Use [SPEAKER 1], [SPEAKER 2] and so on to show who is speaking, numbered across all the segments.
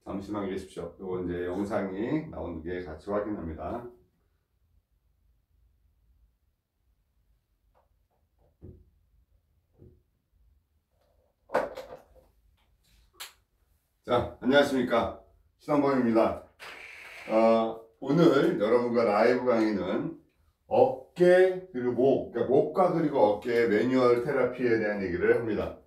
[SPEAKER 1] 잠시만 계십시오. 요거 이제 영상이 나오는 게 같이 확인합니다. 자, 안녕하십니까. 신원범입니다. 오늘 여러분과 라이브 강의는 어깨 그리고 목, 그러니까 목과 그리고 어깨 매뉴얼 테라피에 대한 얘기를 합니다.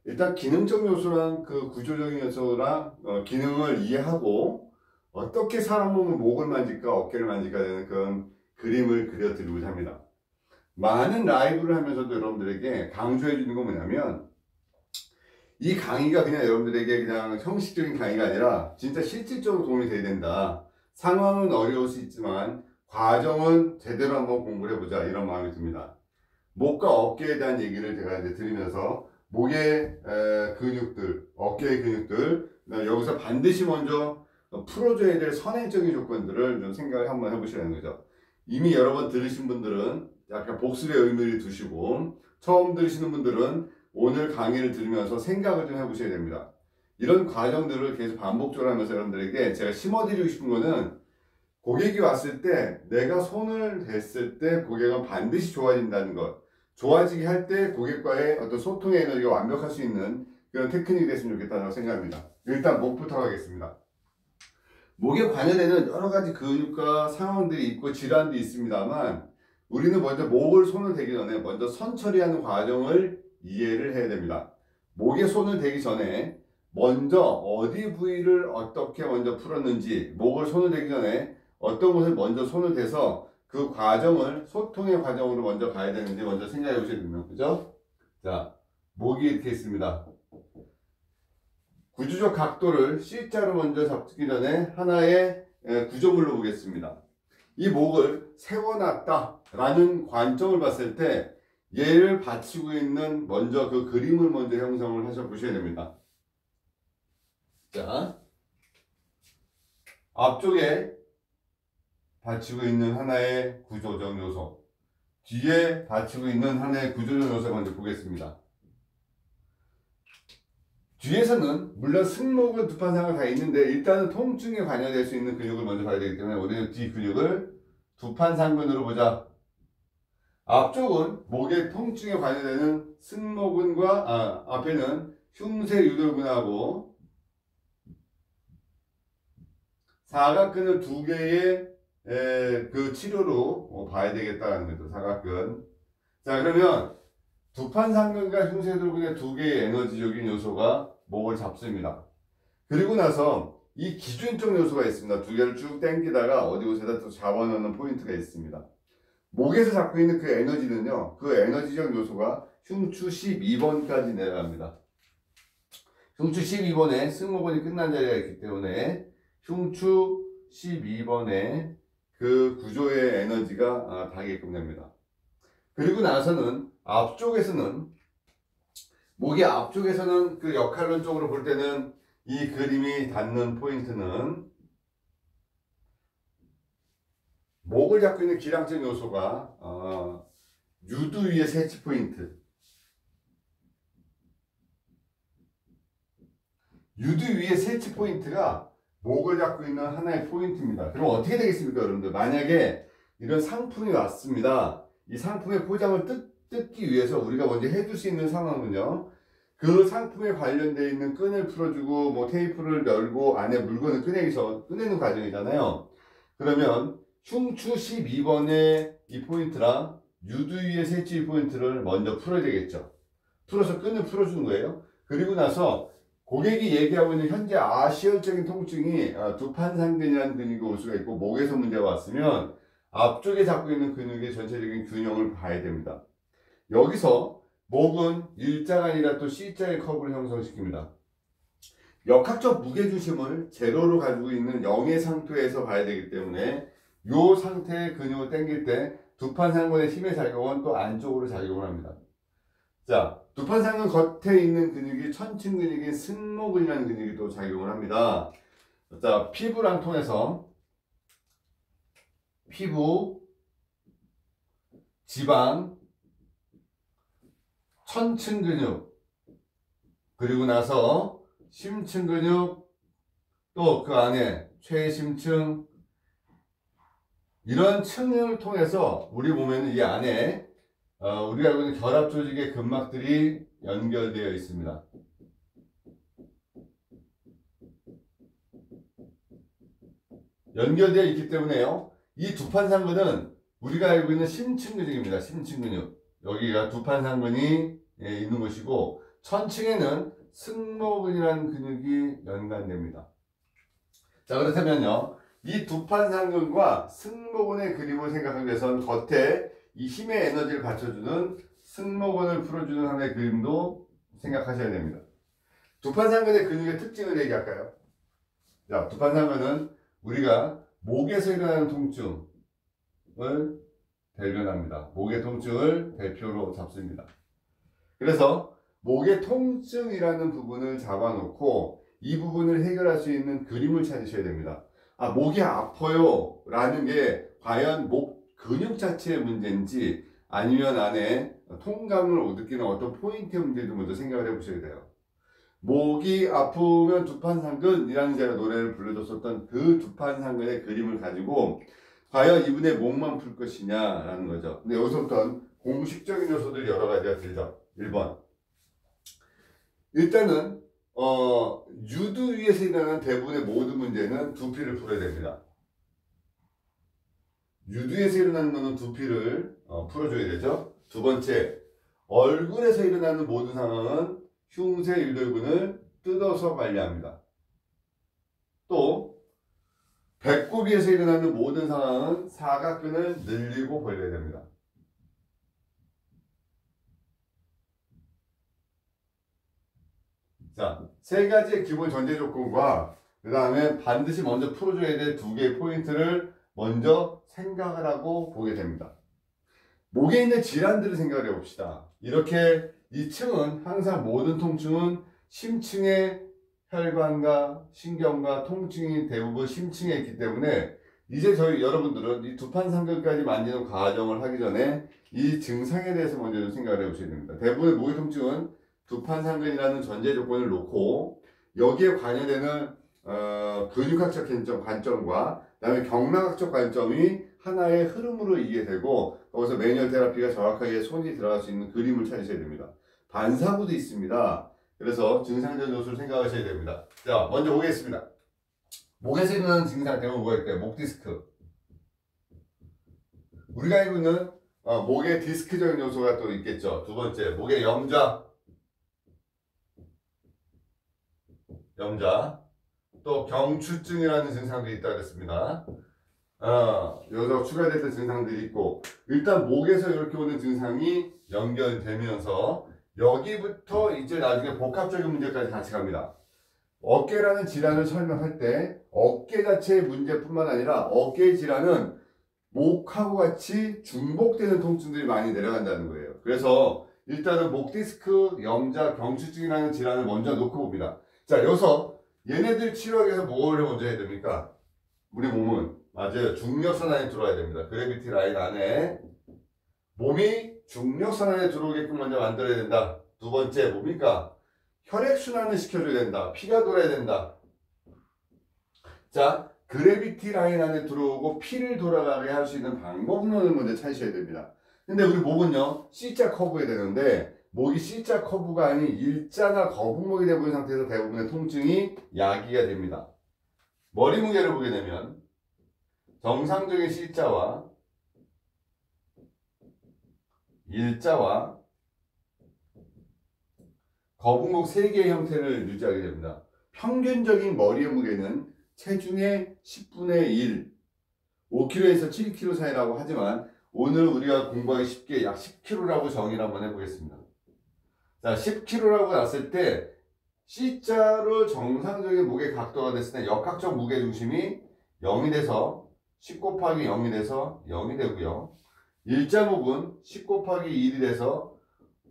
[SPEAKER 1] 일단 기능적 요소랑 그 구조적인 요소랑 기능을 이해하고 어떻게 사람 몸은 목을 만질까 어깨를 만질까 되는 그런 그림을 그려드리고자 합니다. 많은 라이브를 하면서도 여러분들에게 강조해 주는 건 뭐냐면, 이 강의가 그냥 여러분들에게 그냥 형식적인 강의가 아니라 진짜 실질적으로 도움이 돼야 된다. 상황은 어려울 수 있지만 과정은 제대로 한번 공부를 해보자, 이런 마음이 듭니다. 목과 어깨에 대한 얘기를 제가 이제 드리면서 목의 근육들, 어깨의 근육들, 여기서 반드시 먼저 풀어줘야 될 선행적인 조건들을 좀 생각을 한번 해보시라는 거죠. 이미 여러 번 들으신 분들은 약간 복습의 의미를 두시고, 처음 들으시는 분들은 오늘 강의를 들으면서 생각을 좀 해보셔야 됩니다. 이런 과정들을 계속 반복적으로 하면서 여러분들에게 제가 심어드리고 싶은 거는, 고객이 왔을 때 내가 손을 댔을 때 고객은 반드시 좋아진다는 것, 좋아지게 할 때 고객과의 어떤 소통의 에너지가 완벽할 수 있는 그런 테크닉이 됐으면 좋겠다고 생각합니다. 일단 목부터 가겠습니다. 목에 관여되는 여러 가지 근육과 상황들이 있고 질환도 있습니다만, 우리는 먼저 목을 손을 대기 전에 먼저 선 처리하는 과정을 이해를 해야 됩니다. 목에 손을 대기 전에 먼저 어디 부위를 어떻게 먼저 풀었는지, 목을 손을 대기 전에 어떤 곳을 먼저 손을 대서 그 과정을 소통의 과정으로 먼저 가야 되는지 먼저 생각해 보셔야 됩니다. 그죠? 자, 목이 이렇게 있습니다. 구조적 각도를 C자로 먼저 잡기 전에 하나의 구조물로 보겠습니다. 이 목을 세워놨다 라는 관점을 봤을 때 얘를 받치고 있는 먼저 그 그림을 먼저 형성을 하셔 보셔야 됩니다. 자, 앞쪽에 받치고 있는 하나의 구조적 요소, 뒤에 받치고 있는 하나의 구조적 요소 먼저 보겠습니다. 뒤에서는 물론 승모근, 두판상을 다 있는데 일단은 통증에 관여될 수 있는 근육을 먼저 봐야 되기 때문에 우리는 뒤 근육을 두판상근으로 보자. 앞쪽은 목의 통증에 관여되는 승모근과 앞에는 흉쇄유돌근하고 사각근을 두 개의 그 치료로 봐야 되겠다는 거죠. 사각근. 자, 그러면 두판상근과 흉쇄유돌근의 두 개의 에너지적인 요소가 목을 잡습니다. 그리고 나서 이 기준적 요소가 있습니다. 두 개를 쭉 당기다가 어디 곳에다 또 잡아놓는 포인트가 있습니다. 목에서 잡고 있는 그 에너지는요, 그 에너지적 요소가 흉추 12번까지 내려갑니다. 흉추 12번에 승모근이 끝난 자리가 있기 때문에 흉추 12번에 그 구조의 에너지가 닿게끔 됩니다. 그리고 나서는 앞쪽에서는, 목의 앞쪽에서는 그 역할론적으로 볼 때는 이 그림이 닿는 포인트는 목을 잡고 있는 기량적 요소가 유두 위의 세치 포인트, 유두 위의 세치 포인트가 목을 잡고 있는 하나의 포인트입니다. 그럼 어떻게 되겠습니까, 여러분들? 만약에 이런 상품이 왔습니다. 이 상품의 포장을 뜯기 위해서 우리가 먼저 해줄 수 있는 상황은요, 그 상품에 관련되어 있는 끈을 풀어주고 뭐 테이프를 열고 안에 물건을 꺼내는 과정이잖아요. 그러면 흉추 12번의 이 포인트랑 유두 위의 세치 포인트를 먼저 풀어야 되겠죠. 풀어서 끈을 풀어주는 거예요. 그리고 나서 고객이 얘기하고 있는 현재 아시혈적인 통증이 두판상근이라는 근육이 올 수가 있고, 목에서 문제가 왔으면 앞쪽에 잡고 있는 근육의 전체적인 균형을 봐야 됩니다. 여기서 목은 일자가 아니라 또 C자의 커브를 형성시킵니다. 역학적 무게중심을 제로로 가지고 있는 0의 상태에서 봐야 되기 때문에 이 상태의 근육을 당길 때 두판상근의 힘의 작용은 또 안쪽으로 작용을 합니다. 자, 두판상근 겉에 있는 근육이 천층 근육인 승모근이라는 근육이 또 작용을 합니다. 자, 피부랑 통해서 피부, 지방, 천층 근육, 그리고 나서 심층 근육, 또 그 안에 최심층, 이런 층을 통해서 우리 몸에는 이 안에 우리가 알고 있는 결합 조직의 근막들이 연결되어 있습니다. 연결되어 있기 때문에요. 이 두판상근은 우리가 알고 있는 심층 근육입니다. 심층 근육. 여기가 두판상근이 있는 곳이고, 천층에는 승모근이라는 근육이 연관됩니다. 자, 그렇다면요, 이 두판상근과 승모근의 그림을 생각하기 위해서는 겉에 이 힘의 에너지를 받쳐주는 승모근을 풀어주는 하나의 그림도 생각하셔야 됩니다. 두판상근의 근육의 특징을 얘기할까요? 자, 두판상근은 우리가 목에서 일어나는 통증을 대변합니다. 목의 통증을 대표로 잡습니다. 그래서 목의 통증이라는 부분을 잡아놓고 이 부분을 해결할 수 있는 그림을 찾으셔야 됩니다. 아, 목이 아파요 라는 게 과연 목 근육 자체의 문제인지 아니면 안에 통감을 느끼는 어떤 포인트의 문제도 먼저 생각을 해보셔야 돼요. 목이 아프면 두판상근이라는 제가 노래를 불러줬었던 그 두판상근의 그림을 가지고 과연 이분의 목만 풀 것이냐라는 거죠. 근데 여기서부터 공식적인 요소들이 여러 가지가 들죠. 1번. 일단은 유두 위에서 일어나는 대부분의 모든 문제는 두피를 풀어야 됩니다. 유두에서 일어나는 것은 두피를 풀어줘야 되죠. 두 번째, 얼굴에서 일어나는 모든 상황은 흉쇄 유돌근을 뜯어서 관리합니다. 또 배꼽위에서 일어나는 모든 상황은 사각근을 늘리고 벌려야 됩니다. 자, 세 가지의 기본 전제 조건과 그 다음에 반드시 먼저 풀어줘야 될 두 개의 포인트를 먼저 생각을 하고 보게 됩니다. 목에 있는 질환들을 생각을 해봅시다. 이렇게 이 층은 항상 모든 통증은 심층의 혈관과 신경과 통증이 대부분 심층에 있기 때문에 이제 저희 여러분들은 이 두판상근까지 만지는 과정을 하기 전에 이 증상에 대해서 먼저 좀 생각을 해보셔야 됩니다. 대부분의 목의 통증은 두판상근이라는 전제 조건을 놓고 여기에 관여되는 근육학적 관점과 그다음에 경락학적 관점이 하나의 흐름으로 이해되고 거기서 매뉴얼 테라피가 정확하게 손이 들어갈 수 있는 그림을 찾으셔야 됩니다. 반사구도 있습니다. 그래서 증상적 요소를 생각하셔야 됩니다. 자, 먼저 보겠습니다. 목에서 일어나는 증상 대부분 뭐가 있을까요? 목 디스크. 우리가 알고 있는 목의 디스크적인 요소가 또 있겠죠. 두 번째, 목의 염좌. 또 경추증이라는 증상도 있다고 했습니다. 여기서 추가됐던 증상들이 있고, 일단 목에서 이렇게 오는 증상이 연결되면서 여기부터 이제 나중에 복합적인 문제까지 같이 갑니다. 어깨라는 질환을 설명할 때 어깨 자체의 문제뿐만 아니라 어깨의 질환은 목하고 같이 중복되는 통증들이 많이 내려간다는 거예요. 그래서 일단은 목 디스크, 염좌, 경추증이라는 질환을 먼저 놓고 봅니다. 자, 여기서 얘네들 치료하기 위해서 뭘 먼저 해야 됩니까? 우리 몸은 맞아요. 중력선 안에 들어와야 됩니다. 그래비티 라인 안에 몸이 중력선 안에 들어오게끔 먼저 만들어야 된다. 두 번째 뭡니까? 혈액순환을 시켜줘야 된다. 피가 돌아야 된다. 자, 그래비티 라인 안에 들어오고 피를 돌아가게 할 수 있는 방법론을 먼저 찾으셔야 됩니다. 근데 우리 목은요, C자 커브에 되는데 목이 C자 커브가 아닌 일자나 거북목이 되어버린 상태에서 대부분의 통증이 야기가 됩니다. 머리 무게를 보게 되면 정상적인 C자와 일자와 거북목 3개의 형태를 유지하게 됩니다. 평균적인 머리의 무게는 체중의 10분의 1, 5kg에서 7kg 사이라고 하지만 오늘 우리가 공부하기 쉽게 약 10kg라고 정의를 한번 해보겠습니다. 자, 10kg라고 났을 때 C자로 정상적인 무게 각도가 됐을 때 역학적 무게중심이 0이 돼서 10 곱하기 0이 돼서 0이 되고요. 일자목은 10 곱하기 1이 돼서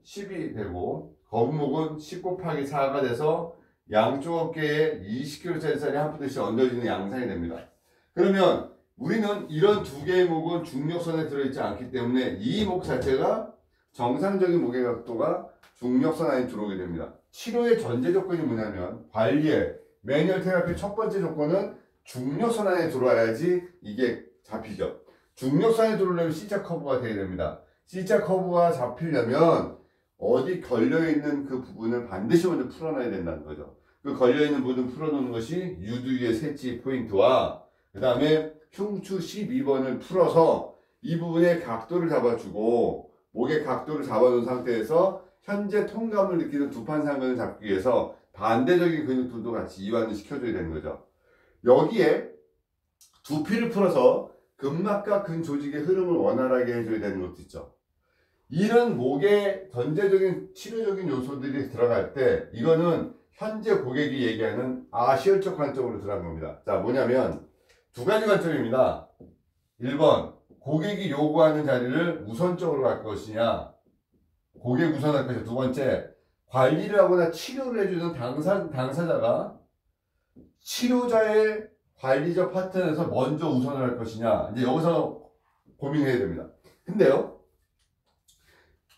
[SPEAKER 1] 10이 되고 거북목은 10 곱하기 4가 돼서 양쪽 어깨에 20kg짜리 한 푸드씩 얹어지는 양상이 됩니다. 그러면 우리는 이런 두 개의 목은 중력선에 들어있지 않기 때문에 이 목 자체가 정상적인 목의 각도가 중력선 안에 들어오게 됩니다. 치료의 전제 조건이 뭐냐면 관리의 매뉴얼 테라피 첫 번째 조건은 중력선 안에 들어와야지 이게 잡히죠. 중력선 안에 들어오려면 C자 커브가 돼야 됩니다. C자 커브가 잡히려면 어디 걸려있는 그 부분을 반드시 먼저 풀어놔야 된다는 거죠. 그 걸려있는 부분 풀어놓는 것이 유두위의 새치 포인트와 그 다음에 흉추 12번을 풀어서 이 부분의 각도를 잡아주고 목의 각도를 잡아놓은 상태에서 현재 통감을 느끼는 두판상근을 잡기 위해서 반대적인 근육들도 같이 이완을 시켜줘야 되는 거죠. 여기에 두피를 풀어서 근막과 근조직의 흐름을 원활하게 해줘야 되는 것도 있죠. 이런 목의 전제적인 치료적인 요소들이 들어갈 때 이거는 현재 고객이 얘기하는 아시얼적 관점으로 들어간 겁니다. 자, 뭐냐면 두 가지 관점입니다. 1번 고객이 요구하는 자리를 우선적으로 갈 것이냐, 고객 우선할 것이냐. 두 번째, 관리를 하거나 치료를 해주는 당사자가 치료자의 관리적 파트너에서 먼저 우선을 할 것이냐. 이제 여기서 고민해야 됩니다. 근데요,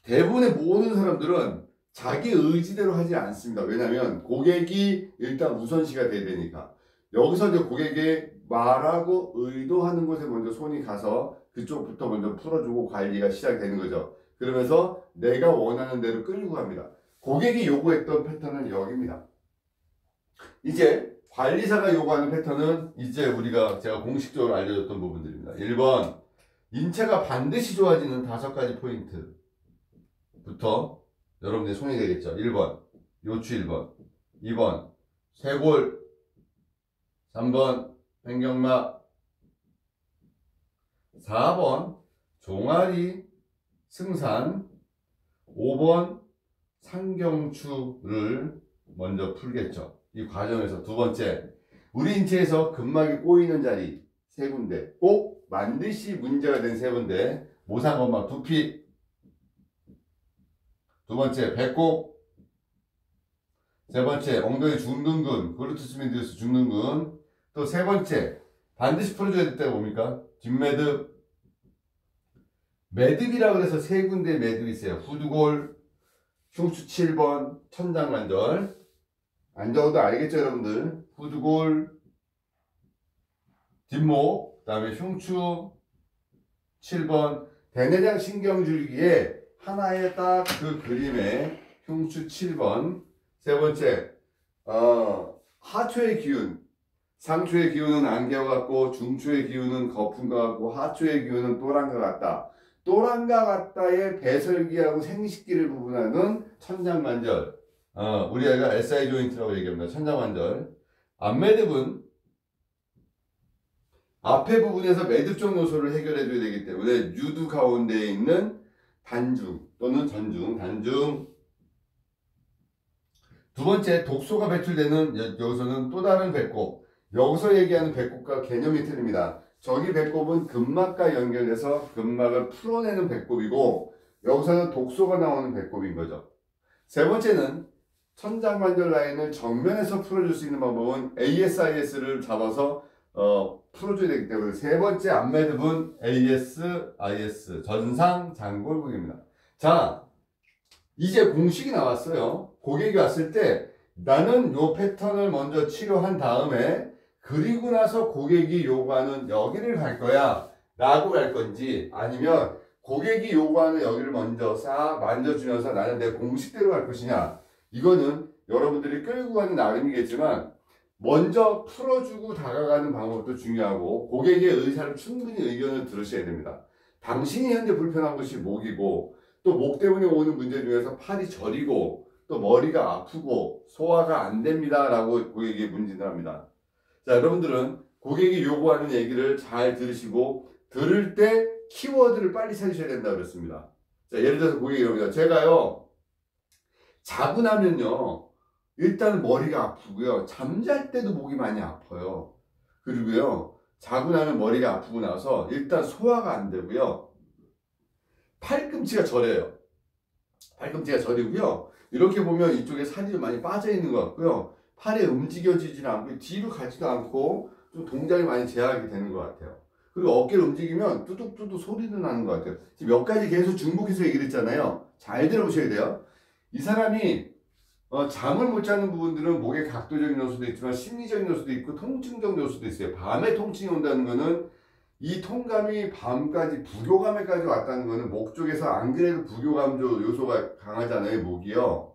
[SPEAKER 1] 대부분의 모든 사람들은 자기 의지대로 하지 않습니다. 왜냐하면 고객이 일단 우선시가 돼야 되니까. 여기서 이제 고객이 말하고 의도하는 곳에 먼저 손이 가서 그쪽부터 먼저 풀어주고 관리가 시작되는 거죠. 그러면서 내가 원하는 대로 끌고 갑니다. 고객이 요구했던 패턴은 여기입니다. 이제 관리사가 요구하는 패턴은 이제 제가 공식적으로 알려줬던 부분들입니다. 1번, 인체가 반드시 좋아지는 5가지 포인트부터 여러분들이 손이 되겠죠. 1번, 요추 1번, 2번, 쇄골, 3번, 횡격막, 4번, 종아리, 승산, 5번, 상경추를 먼저 풀겠죠. 이 과정에서 두 번째, 우리 인체에서 근막이 꼬이는 자리 3군데, 꼭 반드시 문제가 된 3군데, 모상건막, 두피, 두 번째, 배꼽, 세 번째, 엉덩이 중둔근, 글루테스 미디우스 중둔근, 또 세 번째, 반드시 풀어줘야 될 때가 뭡니까? 뒷매듭, 매듭이라 그래서 3군데의 매듭이 있어요. 후두골, 흉추 7번, 천장관절. 안 적어도 알겠죠, 여러분들? 후두골, 뒷목, 그 다음에 흉추 7번, 대내장 신경줄기에 하나의 딱 그 그림에 흉추 7번. 세 번째, 하초의 기운. 상초의 기운은 안개와 같고, 중초의 기운은 거품과 같고, 하초의 기운은 또랑과 같다. 또랑과 같다의 배설기하고 생식기를 구분하는 천장관절. 우리 아이가 SI 조인트라고 얘기합니다. 천장관절. 앞매듭은 앞에 부분에서 매듭적 요소를 해결해줘야 되기 때문에 유두 가운데에 있는 단중 또는 전중, 단중. 두 번째, 독소가 배출되는 여기서는 또 다른 배꼽. 여기서 얘기하는 배꼽과 개념이 틀립니다. 저기 배꼽은 근막과 연결돼서 근막을 풀어내는 배꼽이고 여기서는 독소가 나오는 배꼽인 거죠. 세 번째는 천장관절 라인을 정면에서 풀어줄 수 있는 방법은 ASIS를 잡아서 풀어줘야 되기 때문에 세 번째 앞매듭은 ASIS 전상장골국입니다. 자, 이제 공식이 나왔어요. 고객이 왔을 때 나는 요 패턴을 먼저 치료한 다음에 그리고 나서 고객이 요구하는 여기를 갈 거야 라고 갈 건지 아니면 고객이 요구하는 여기를 먼저 싹 만져주면서 나는 내 공식대로 갈 것이냐, 이거는 여러분들이 끌고 가는 나름이겠지만 먼저 풀어주고 다가가는 방법도 중요하고 고객의 의사를 충분히 의견을 들으셔야 됩니다. 당신이 현재 불편한 것이 목이고 또 목 때문에 오는 문제 중에서 팔이 저리고 또 머리가 아프고 소화가 안 됩니다 라고 고객에게 문진을 합니다. 자, 여러분들은 고객이 요구하는 얘기를 잘 들으시고 들을 때 키워드를 빨리 찾으셔야 된다고 그랬습니다. 자, 예를 들어서 고객이 이럽니다. 제가요 자고 나면요 일단 머리가 아프고요 잠잘 때도 목이 많이 아파요. 그리고요 자고 나면 머리가 아프고 나서 일단 소화가 안 되고요 팔꿈치가 저려요. 팔꿈치가 저리고요 이렇게 보면 이쪽에 살이 좀 많이 빠져 있는 것 같고요 팔이 움직여지지는 않고 뒤로 가지도 않고 좀 동작이 많이 제약이 되는 것 같아요. 그리고 어깨를 움직이면 뚜둑뚜둑 소리도 나는 것 같아요. 지금 몇 가지 계속 중복해서 얘기를 했잖아요. 잘 들어보셔야 돼요. 이 사람이 잠을 못 자는 부분들은 목의 각도적인 요소도 있지만 심리적인 요소도 있고 통증적 요소도 있어요. 밤에 통증이 온다는 거는 이 통감이 밤까지 부교감에까지 왔다는 거는 목 쪽에서 안 그래도 부교감 요소가 강하잖아요. 목이요.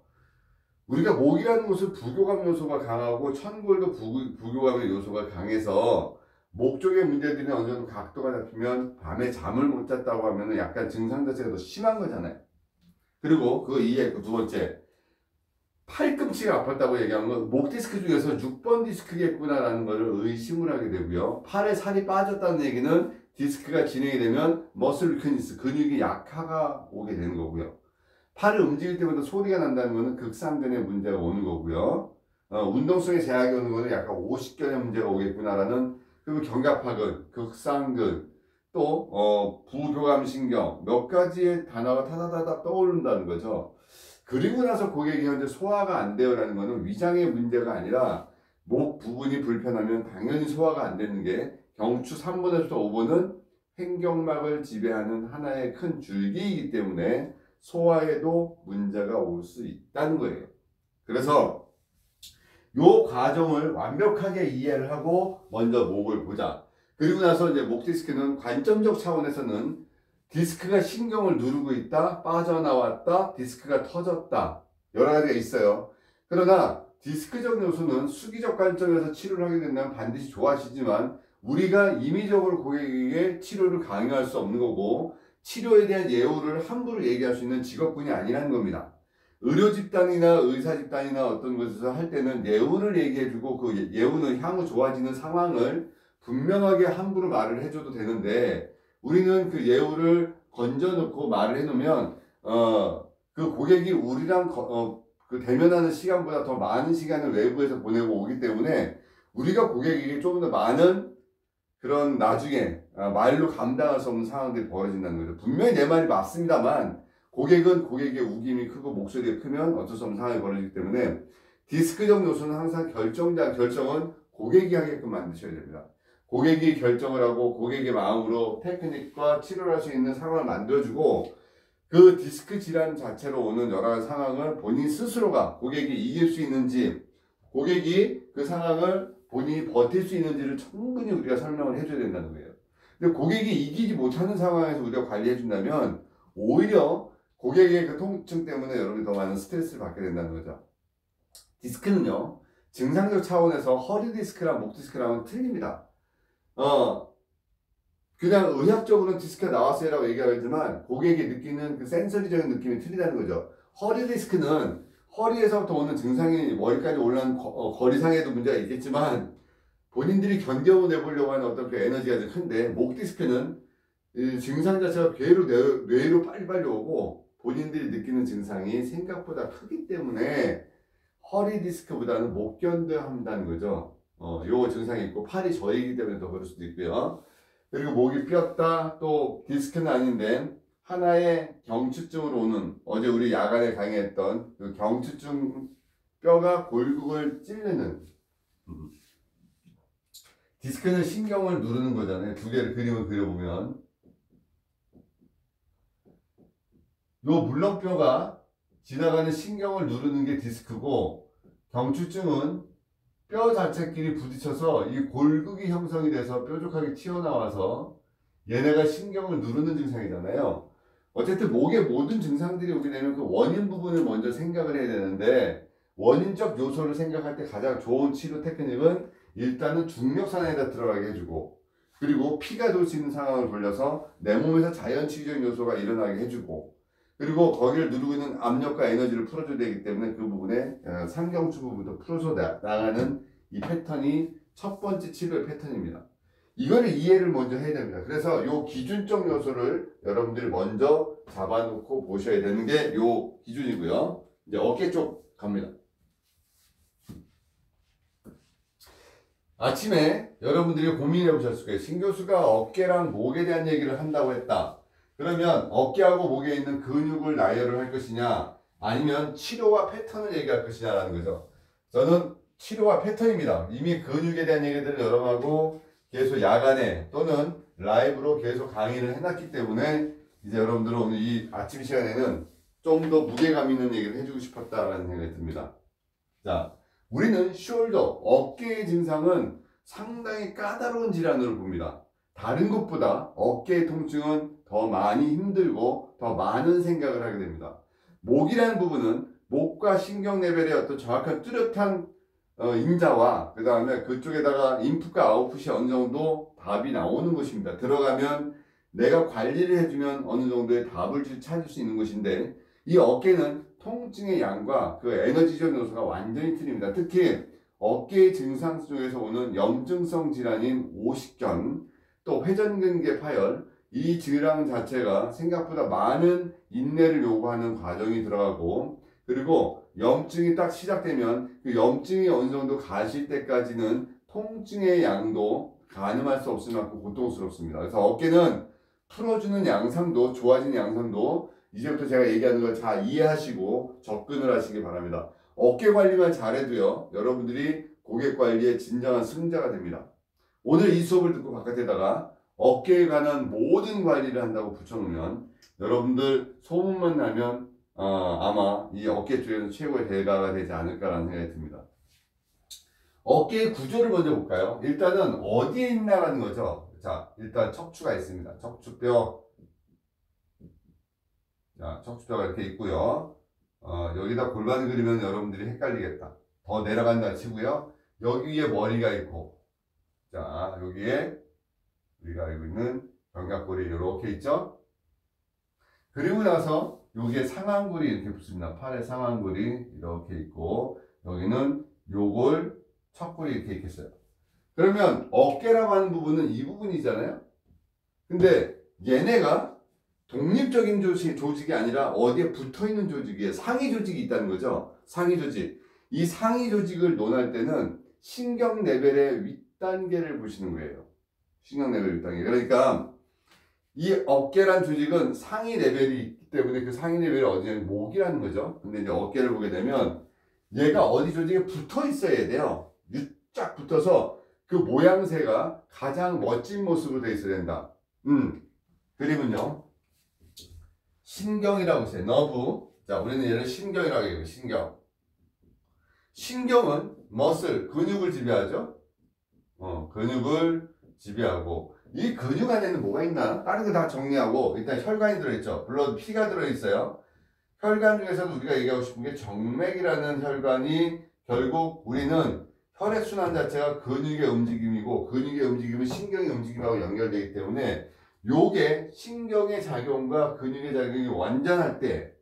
[SPEAKER 1] 우리가 목이라는 곳은 부교감 요소가 강하고 천골도 부교감의 요소가 강해서 목 쪽의 문제들이 어느 정도 각도가 잡히면 밤에 잠을 못 잤다고 하면 약간 증상 자체가 더 심한 거잖아요. 그리고 그거 이해했고, 두 번째, 팔꿈치가 아팠다고 얘기하는 건 목 디스크 중에서 6번 디스크겠구나라는 것을 의심을 하게 되고요. 팔에 살이 빠졌다는 얘기는 디스크가 진행이 되면 머슬 위크니스, 근육이 약화가 오게 되는 거고요. 팔을 움직일 때마다 소리가 난다는 것은 극상근의 문제가 오는 거고요. 운동성에 제약이 오는 것은 약간 50견의 문제가 오겠구나라는, 그리고 견갑하근, 극상근, 또 부교감신경 몇 가지의 단어가 타다다다 떠오른다는 거죠. 그리고 나서 고객이 현재 소화가 안 돼요라는 것은 위장의 문제가 아니라 목 부분이 불편하면 당연히 소화가 안 되는 게 경추 3번에서 5번은 횡격막을 지배하는 하나의 큰 줄기이기 때문에 소화에도 문제가 올 수 있다는 거예요. 그래서 요 과정을 완벽하게 이해를 하고 먼저 목을 보자. 그리고 나서 이제 목 디스크는 관점적 차원에서는 디스크가 신경을 누르고 있다, 빠져나왔다, 디스크가 터졌다, 여러 가지가 있어요. 그러나 디스크적 요소는 수기적 관점에서 치료를 하게 된다면 반드시 좋아하시지만 우리가 임의적으로 고객에게 치료를 강요할 수 없는 거고 치료에 대한 예우를 함부로 얘기할 수 있는 직업군이 아니라는 겁니다. 의료 집단이나 의사 집단이나 어떤 곳에서 할 때는 예우를 얘기해주고 그 예우는 향후 좋아지는 상황을 분명하게 함부로 말을 해줘도 되는데 우리는 그 예우를 건져놓고 말을 해놓으면 그 고객이 우리랑 그 대면하는 시간보다 더 많은 시간을 외부에서 보내고 오기 때문에 우리가 고객에게 조금 더 많은 그런 나중에 말로 감당할 수 없는 상황들이 벌어진다는 거죠. 분명히 내 말이 맞습니다만 고객은 고객의 우김이 크고 목소리가 크면 어쩔 수 없는 상황이 벌어지기 때문에 디스크적 요소는 항상 결정은 고객이 하게끔 만드셔야 됩니다. 고객이 결정을 하고 고객의 마음으로 테크닉과 치료를 할 수 있는 상황을 만들어주고 그 디스크 질환 자체로 오는 여러 가지 상황을 본인 스스로가 고객이 이길 수 있는지 고객이 그 상황을 본인이 버틸 수 있는지를 충분히 우리가 설명을 해줘야 된다는 거예요. 근데 고객이 이기지 못하는 상황에서 우리가 관리해준다면 오히려 고객의 그 통증 때문에 여러분이 더 많은 스트레스를 받게 된다는 거죠. 디스크는요, 증상적 차원에서 허리 디스크랑 목 디스크랑은 틀립니다. 그냥 의학적으로는 디스크가 나왔어요라고 얘기하지만 고객이 느끼는 그 센서리적인 느낌이 틀리다는 거죠. 허리 디스크는 허리에서부터 오는 증상이 머리까지 올라오는 거리상에도 문제가 있겠지만 본인들이 견뎌내보려고 하는 어떤 그 에너지가 좀 큰데 목 디스크는 이 증상 자체가 뇌로 빨리빨리 오고 본인들이 느끼는 증상이 생각보다 크기 때문에 허리 디스크보다는 못 견뎌한다는 거죠. 요 증상이 있고 팔이 저리기 때문에 더 그럴 수도 있고요. 그리고 목이 삐었다, 또 디스크는 아닌데 하나의 경추증으로 오는 어제 우리 야간에 강의했던 그 경추증 뼈가 골격을 찌르는 디스크는 신경을 누르는 거잖아요. 두 개를 그림을 그려보면 요 물렁뼈가 지나가는 신경을 누르는 게 디스크고 경추증은 뼈 자체끼리 부딪혀서 이 골격이 형성이 돼서 뾰족하게 튀어나와서 얘네가 신경을 누르는 증상이잖아요. 어쨌든 목의 모든 증상들이 오게 되면 그 원인 부분을 먼저 생각을 해야 되는데 원인적 요소를 생각할 때 가장 좋은 치료 테크닉은 일단은 중력산에다 들어가게 해주고 그리고 피가 돌 수 있는 상황을 돌려서 내 몸에서 자연 치유적인 요소가 일어나게 해주고 그리고 거기를 누르고 있는 압력과 에너지를 풀어줘야 되기 때문에 그 부분에 상경추 부분부터 풀어서 나가는 이 패턴이 첫 번째 치료의 패턴입니다. 이거를 이해를 먼저 해야 됩니다. 그래서 요 기준적 요소를 여러분들이 먼저 잡아놓고 보셔야 되는 게 요 기준이고요. 이제 어깨 쪽 갑니다. 아침에 여러분들이 고민해 보셨을 거예요. 신 교수가 어깨랑 목에 대한 얘기를 한다고 했다. 그러면 어깨하고 목에 있는 근육을 나열을 할 것이냐 아니면 치료와 패턴을 얘기할 것이냐라는 거죠. 저는 치료와 패턴입니다. 이미 근육에 대한 얘기들을 여러분하고 계속 야간에 또는 라이브로 계속 강의를 해놨기 때문에 이제 여러분들은 오늘 이 아침 시간에는 좀 더 무게감 있는 얘기를 해주고 싶었다라는 생각이 듭니다. 자, 우리는 숄더, 어깨의 증상은 상당히 까다로운 질환으로 봅니다. 다른 것보다 어깨의 통증은 더 많이 힘들고 더 많은 생각을 하게 됩니다. 목이라는 부분은 목과 신경 레벨의 어떤 정확한 뚜렷한 인자와 그 다음에 그쪽에다가 인풋과 아웃풋이 어느 정도 답이 나오는 것입니다. 들어가면 내가 관리를 해주면 어느 정도의 답을 찾을 수 있는 것인데, 이 어깨는 통증의 양과 그 에너지적 요소가 완전히 틀립니다. 특히 어깨의 증상 중에서 오는 염증성 질환인 오십견, 또 회전근개 파열, 이 질환 자체가 생각보다 많은 인내를 요구하는 과정이 들어가고, 그리고 염증이 딱 시작되면 그 염증이 어느 정도 가실 때까지는 통증의 양도 가늠할 수 없을 만큼 고통스럽습니다. 그래서 어깨는 풀어주는 양상도, 좋아지는 양상도 이제부터 제가 얘기하는 걸 잘 이해하시고 접근을 하시기 바랍니다. 어깨 관리만 잘해도요, 여러분들이 고객 관리의 진정한 승자가 됩니다. 오늘 이 수업을 듣고 바깥에다가 어깨에 관한 모든 관리를 한다고 붙여놓으면 여러분들 소문만 나면 아마 이 어깨 쪽에서 최고의 대가가 되지 않을까라는 생각이 듭니다. 어깨의 구조를 먼저 볼까요? 일단은 어디에 있나라는 거죠. 자, 일단 척추가 있습니다. 척추뼈. 자, 척추뼈가 이렇게 있고요. 여기다 골반을 그리면 여러분들이 헷갈리겠다. 더 내려간다 치고요. 여기에 머리가 있고, 자, 여기에 우리가 알고 있는 견갑골이 이렇게 있죠. 그리고 나서 여기에 상완골이 이렇게 붙습니다. 팔에 상완골이 이렇게 있고, 여기는 요골, 척골이 이렇게 있겠어요. 그러면 어깨라고 하는 부분은 이 부분이잖아요. 근데 얘네가 독립적인 조직이 아니라 어디에 붙어있는 조직이에요. 상위 조직이 있다는 거죠. 상위 조직. 이 상위 조직을 논할 때는 신경 레벨의 윗단계를 보시는 거예요. 신경 레벨 윗단계. 그러니까 이 어깨란 조직은 상위 레벨이 있기 때문에 그 상위 레벨이 어디냐면 목이라는 거죠. 근데 이제 어깨를 보게 되면 얘가 어디 조직에 붙어 있어야 돼요. 쫙 붙어서 그 모양새가 가장 멋진 모습으로 되어 있어야 된다. 그림은요, 신경이라고 했어요. 너브. 자, 우리는 얘를 신경이라고 해요. 신경. 신경은 머슬, 근육을 지배하죠. 근육을 지배하고, 이 근육 안에는 뭐가 있나? 다른 거 다 정리하고, 일단 혈관이 들어있죠. 물론 피가 들어있어요. 혈관 중에서도 우리가 얘기하고 싶은 게 정맥이라는 혈관이, 결국 우리는 혈액순환 자체가 근육의 움직임이고, 근육의 움직임은 신경의 움직임하고 연결되기 때문에 요게 신경의 작용과 근육의 작용이 완전할 때,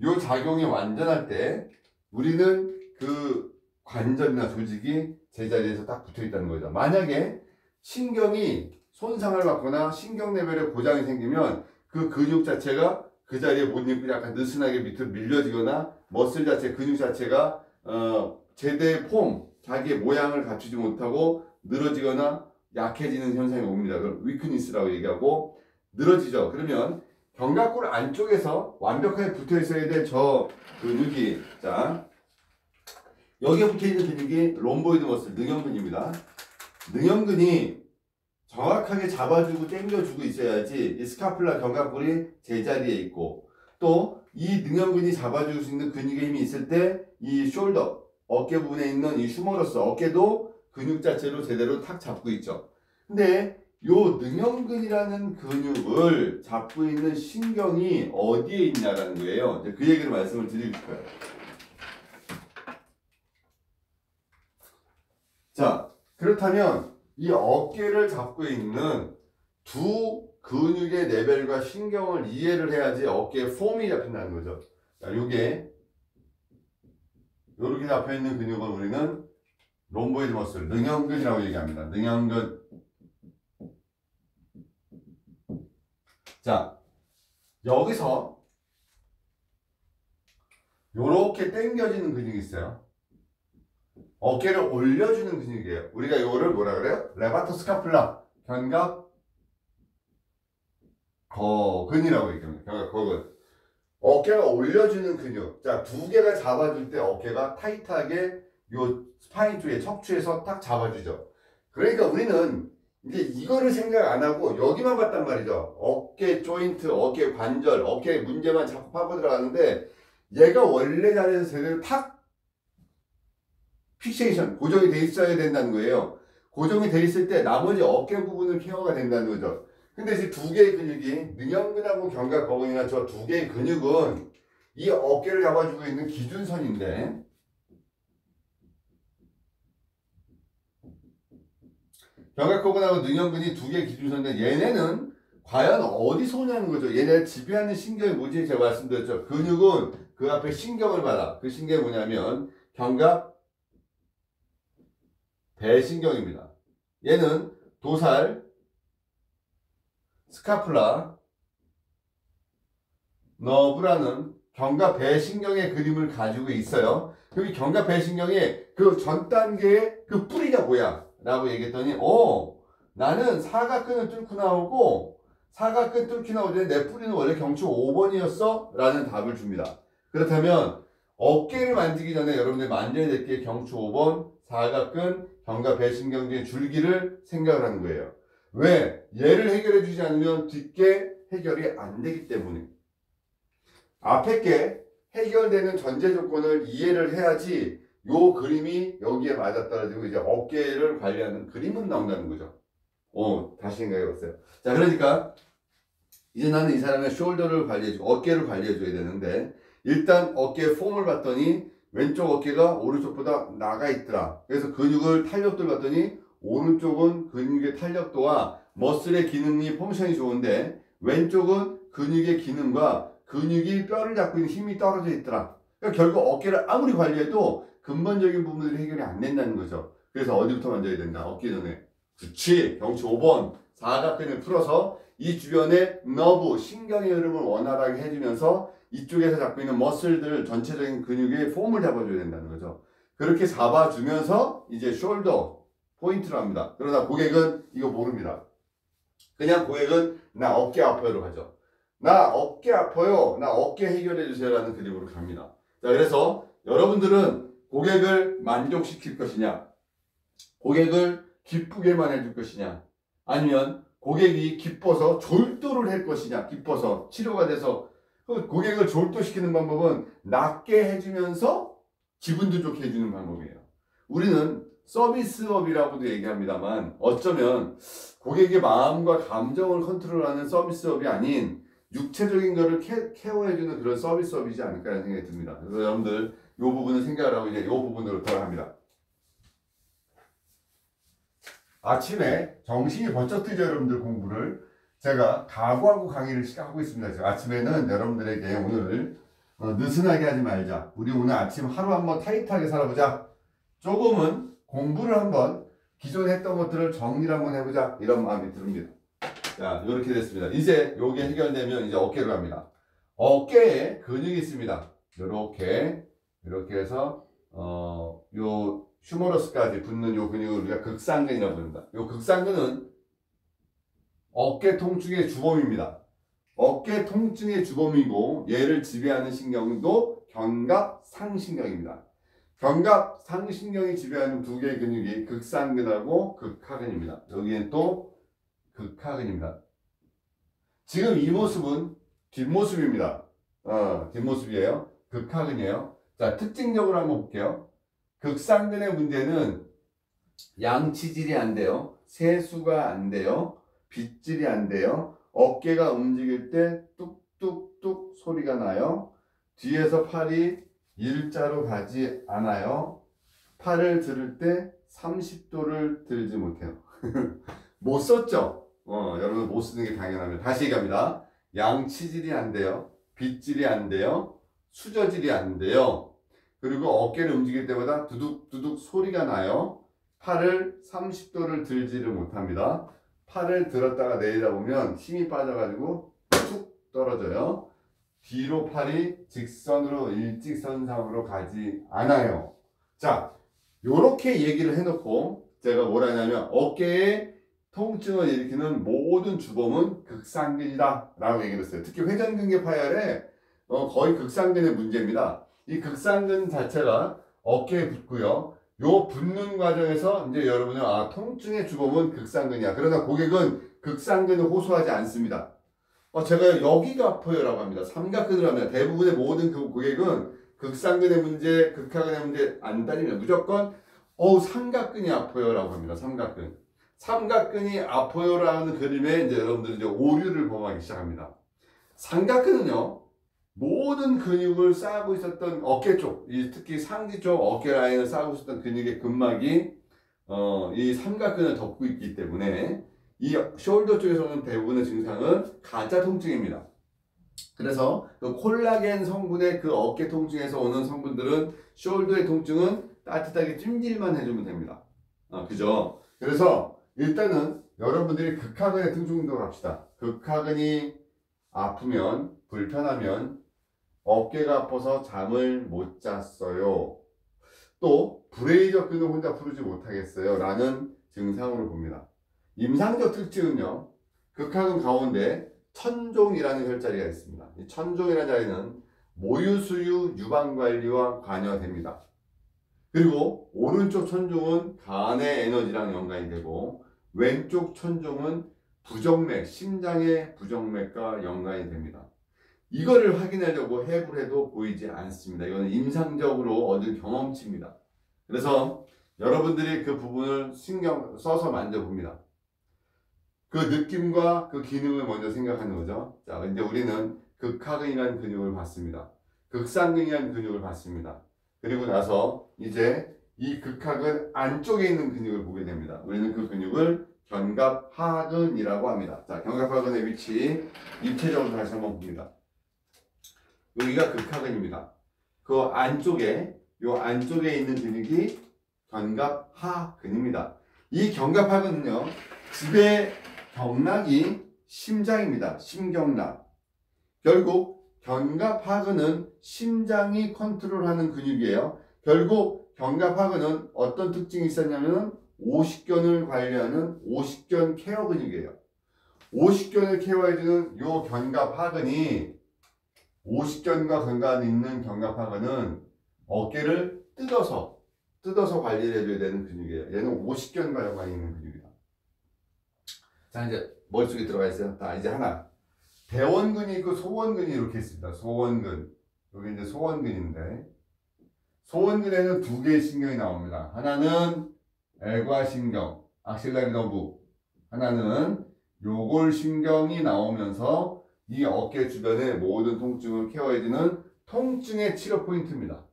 [SPEAKER 1] 요 작용이 완전할 때 우리는 그 관절이나 조직이 제자리에서 딱 붙어 있다는 거죠. 만약에 신경이 손상을 받거나 신경 레벨에 고장이 생기면 그 근육 자체가 그 자리에 못 있고 약간 느슨하게 밑으로 밀려지거나 머슬 자체, 근육 자체가 제대의 폼, 자기의 모양을 갖추지 못하고 늘어지거나 약해지는 현상이 옵니다. 그걸 위크니스라고 얘기하고, 늘어지죠. 그러면 견갑골 안쪽에서 완벽하게 붙어 있어야 될 저 근육이, 자, 여기에 붙어 있는 근육이 롬보이드 머슬, 능형근입니다. 능형근이 정확하게 잡아주고 당겨주고 있어야지 이 스카플라 견갑골이 제자리에 있고, 또 이 능형근이 잡아줄 수 있는 근육의 힘이 있을 때 이 숄더, 어깨 부분에 있는 이 휴머러스, 어깨도 근육 자체로 제대로 탁 잡고 있죠. 근데 요 능형근이라는 근육을 잡고 있는 신경이 어디에 있냐라는 거예요. 이제 그 얘기를 말씀을 드리고 싶어요. 자, 그렇다면 이 어깨를 잡고 있는 두 근육의 레벨과 신경을 이해를 해야지 어깨의 폼이 잡힌다는 거죠. 자, 요게 요렇게 잡혀 있는 근육은 우리는 롬보이드 머슬, 능형근이라고 얘기합니다. 능형근. 자, 여기서 요렇게 당겨지는 근육이 있어요. 어깨를 올려주는 근육이에요. 우리가 이거를 뭐라 그래요? 레바토 스카플라, 견갑 거근이라고 얘기합니다. 견갑 거근. 어깨가 올려주는 근육. 자, 두 개가 잡아줄 때 어깨가 타이트하게 요 스파인 쪽에 척추에서 딱 잡아주죠. 그러니까 우리는 이제 이거를 생각 안 하고 여기만 봤단 말이죠. 어깨 조인트, 어깨 관절, 어깨 문제만 자꾸 파고 들어가는데 얘가 원래 자리에서 제대로 탁 픽세이션, 고정이 돼 있어야 된다는 거예요. 고정이 돼 있을 때 나머지 어깨 부분은 케어가 된다는 거죠. 근데 이제 두 개의 근육이 능형근하고 견갑거근이나 저 두 개의 근육은 이 어깨를 잡아주고 있는 기준선인데 견갑거근하고 능형근이 두 개의 기준선인데 얘네는 과연 어디서 오냐는 거죠. 얘네 지배하는 신경이 뭐지? 제가 말씀드렸죠. 근육은 그 앞에 신경을 받아. 그 신경이 뭐냐면 견갑 배신경입니다. 얘는 도살, 스카플라, 너브라는 견갑 배신경의 그림을 가지고 있어요. 여기 견갑 배신경의 그 전 단계의 그 뿌리가 뭐야? 라고 얘기했더니 나는 사각근을 뚫고 나오고 사각근 뚫기 나오는데 내 뿌리는 원래 경추 5번이었어? 라는 답을 줍니다. 그렇다면 어깨를 만지기 전에 여러분들 만져야 될 게 경추 5번, 사각근, 견갑 배신경 중의 줄기를 생각을 하는 거예요. 왜? 얘를 해결해 주지 않으면 뒷게 해결이 안 되기 때문에. 앞에 게 해결되는 전제 조건을 이해를 해야지 요 그림이 여기에 맞아떨어지고 이제 어깨를 관리하는 그림은 나온다는 거죠. 다시 생각해 봤어요. 자, 그러니까 이제 나는 이 사람의 숄더를 관리해주고 어깨를 관리해줘야 되는데 일단 어깨 폼을 봤더니 왼쪽 어깨가 오른쪽보다 나가 있더라. 그래서 근육을 탄력도를 봤더니 오른쪽은 근육의 탄력도와 머슬의 기능이 펑션이 좋은데 왼쪽은 근육의 기능과 근육이 뼈를 잡고 있는 힘이 떨어져 있더라. 그러니까 결국 어깨를 아무리 관리해도 근본적인 부분들이 해결이 안 된다는 거죠. 그래서 어디부터 만져야 된다? 어깨 전에. 그치. 경추 5번 사각근을 풀어서 이 주변에 너브 신경의 흐름을 원활하게 해주면서 이쪽에서 잡고 있는 머슬들 전체적인 근육의 폼을 잡아줘야 된다는 거죠. 그렇게 잡아주면서 이제 숄더 포인트로 합니다. 그러나 고객은 이거 모릅니다. 그냥 고객은 나 어깨 아파요로 가죠. 나 어깨 아파요. 나 어깨 해결해 주세요 라는 그림으로 갑니다. 자, 그래서 여러분들은 고객을 만족시킬 것이냐, 고객을 기쁘게만 해줄 것이냐, 아니면 고객이 기뻐서 졸도를 할 것이냐, 기뻐서 치료가 돼서. 고객을 졸도시키는 방법은 낫게 해주면서 기분도 좋게 해주는 방법이에요. 우리는 서비스업이라고도 얘기합니다만 어쩌면 고객의 마음과 감정을 컨트롤하는 서비스업이 아닌 육체적인 거를 케어해주는 그런 서비스업이지 않을까라는 생각이 듭니다. 그래서 여러분들 이 부분을 생각을 하고 이제 이 부분으로 돌아갑니다. 아침에 정신이 번쩍 뜨죠, 여러분들. 공부를 제가 각오하고 강의를 시작하고 있습니다. 지금 아침에는 여러분들에게 오늘 느슨하게 하지 말자. 우리 오늘 아침 하루 한번 타이트하게 살아보자. 조금은 공부를 한번 기존에 했던 것들을 정리를 한번 해보자. 이런 마음이 듭니다. 자, 이렇게 됐습니다. 이제 요게 해결되면 이제 어깨로 갑니다. 어깨에 근육이 있습니다. 이렇게 해서 요 휴머러스까지 붙는 요 근육을 우리가 극상근이라고 부릅니다. 요 극상근은 어깨 통증의 주범입니다. 어깨 통증의 주범이고 얘를 지배하는 신경도 견갑상신경입니다. 견갑상신경이 지배하는 두 개의 근육이 극상근하고 극하근입니다. 여기엔 또 극하근입니다. 지금 이 모습은 뒷모습입니다. 뒷모습이에요. 극하근이에요. 자, 특징적으로 한번 볼게요. 극상근의 문제는 양치질이 안 돼요. 세수가 안 돼요. 빗질이 안 돼요. 어깨가 움직일 때 뚝뚝뚝 소리가 나요. 뒤에서 팔이 일자로 가지 않아요. 팔을 들을 때 30도를 들지 못해요. 못 썼죠? 여러분 못 쓰는 게 당연합니다. 다시 얘기합니다. 양치질이 안 돼요. 빗질이 안 돼요. 수저질이 안 돼요. 그리고 어깨를 움직일 때마다 두둑두둑 소리가 나요. 팔을 30도를 들지를 못합니다. 팔을 들었다가 내리다 보면 힘이 빠져가지고 툭 떨어져요. 뒤로 팔이 직선으로 일직선상으로 가지 않아요. 자, 요렇게 얘기를 해놓고 제가 뭐라 하냐면 어깨에 통증을 일으키는 모든 주범은 극상근이다 라고 얘기를 했어요. 특히 회전근개 파열에 거의 극상근의 문제입니다. 이 극상근 자체가 어깨에 붙고요. 요 붓는 과정에서 이제 여러분은 통증의 주범은 극상근이야. 그러나 고객은 극상근을 호소하지 않습니다. 제가 여기가 아파요라고 합니다. 삼각근을 합니다. 대부분의 모든 그 고객은 극상근의 문제, 극하근의 문제 안 따집니다. 무조건 삼각근이 아파요라고 합니다. 삼각근. 삼각근이 아파요라는 그림에 이제 여러분들이 이제 오류를 범하기 시작합니다. 삼각근은요, 모든 근육을 쌓고 있었던 어깨 쪽, 특히 상지 쪽 어깨 라인을 쌓고 있었던 근육의 근막이 이 삼각근을 덮고 있기 때문에 이 숄더 쪽에서 오는 대부분의 증상은 가짜 통증입니다. 그래서 그 콜라겐 성분의 그 어깨 통증에서 오는 성분들은 숄더의 통증은 따뜻하게 찜질만 해주면 됩니다. 그죠? 그래서 일단은 여러분들이 극하근의 통증도 합시다. 극하근이 아프면, 불편하면 어깨가 아파서 잠을 못 잤어요. 또 브레이저 끈을 혼자 풀지 못하겠어요 라는 증상으로 봅니다. 임상적 특징은요, 극하근 가운데 천종이라는 혈자리가 있습니다. 이 천종이라는 자리는 모유수유 유방관리와 관여됩니다. 그리고 오른쪽 천종은 간의 에너지랑 연관이 되고 왼쪽 천종은 부정맥, 심장의 부정맥과 연관이 됩니다. 이거를 확인하려고 해부를 해도 보이지 않습니다. 이거는 임상적으로 얻은 경험치입니다. 그래서 여러분들이 그 부분을 신경 써서 만져봅니다. 그 느낌과 그 기능을 먼저 생각하는 거죠. 자, 근데 우리는 극하근이라는 근육을 봤습니다. 극상근이라는 근육을 봤습니다. 그리고 나서 이제 이 극하근 안쪽에 있는 근육을 보게 됩니다. 우리는 그 근육을 견갑하근이라고 합니다. 자, 견갑하근의 위치 입체적으로 다시 한번 봅니다. 여기가 극하근입니다. 그 안쪽에, 요 안쪽에 있는 근육이 견갑하근입니다. 이 견갑하근은요, 지배 경락이 심장입니다. 심경락. 결국 견갑하근은 심장이 컨트롤하는 근육이에요. 결국 견갑하근은 어떤 특징이 있었냐면 오십견을 관리하는 오십견 케어 근육이에요. 오십견을 케어해주는 요 견갑하근이 오십견과 견갑이 있는 견갑하근은 어깨를 뜯어서 관리를 해줘야 되는 근육이에요. 얘는 오십견과 연관이 있는 근육이다. 자, 이제 머릿속에 들어가 있어요. 자, 이제 하나. 대원근이 있고 소원근이 이렇게 있습니다. 소원근. 여기 이제 소원근인데, 소원근에는 두 개의 신경이 나옵니다. 하나는 애과신경, 악실라리 너브. 하나는 요골신경이 나오면서 이 어깨 주변의 모든 통증을 케어해주는 통증의 치료 포인트입니다.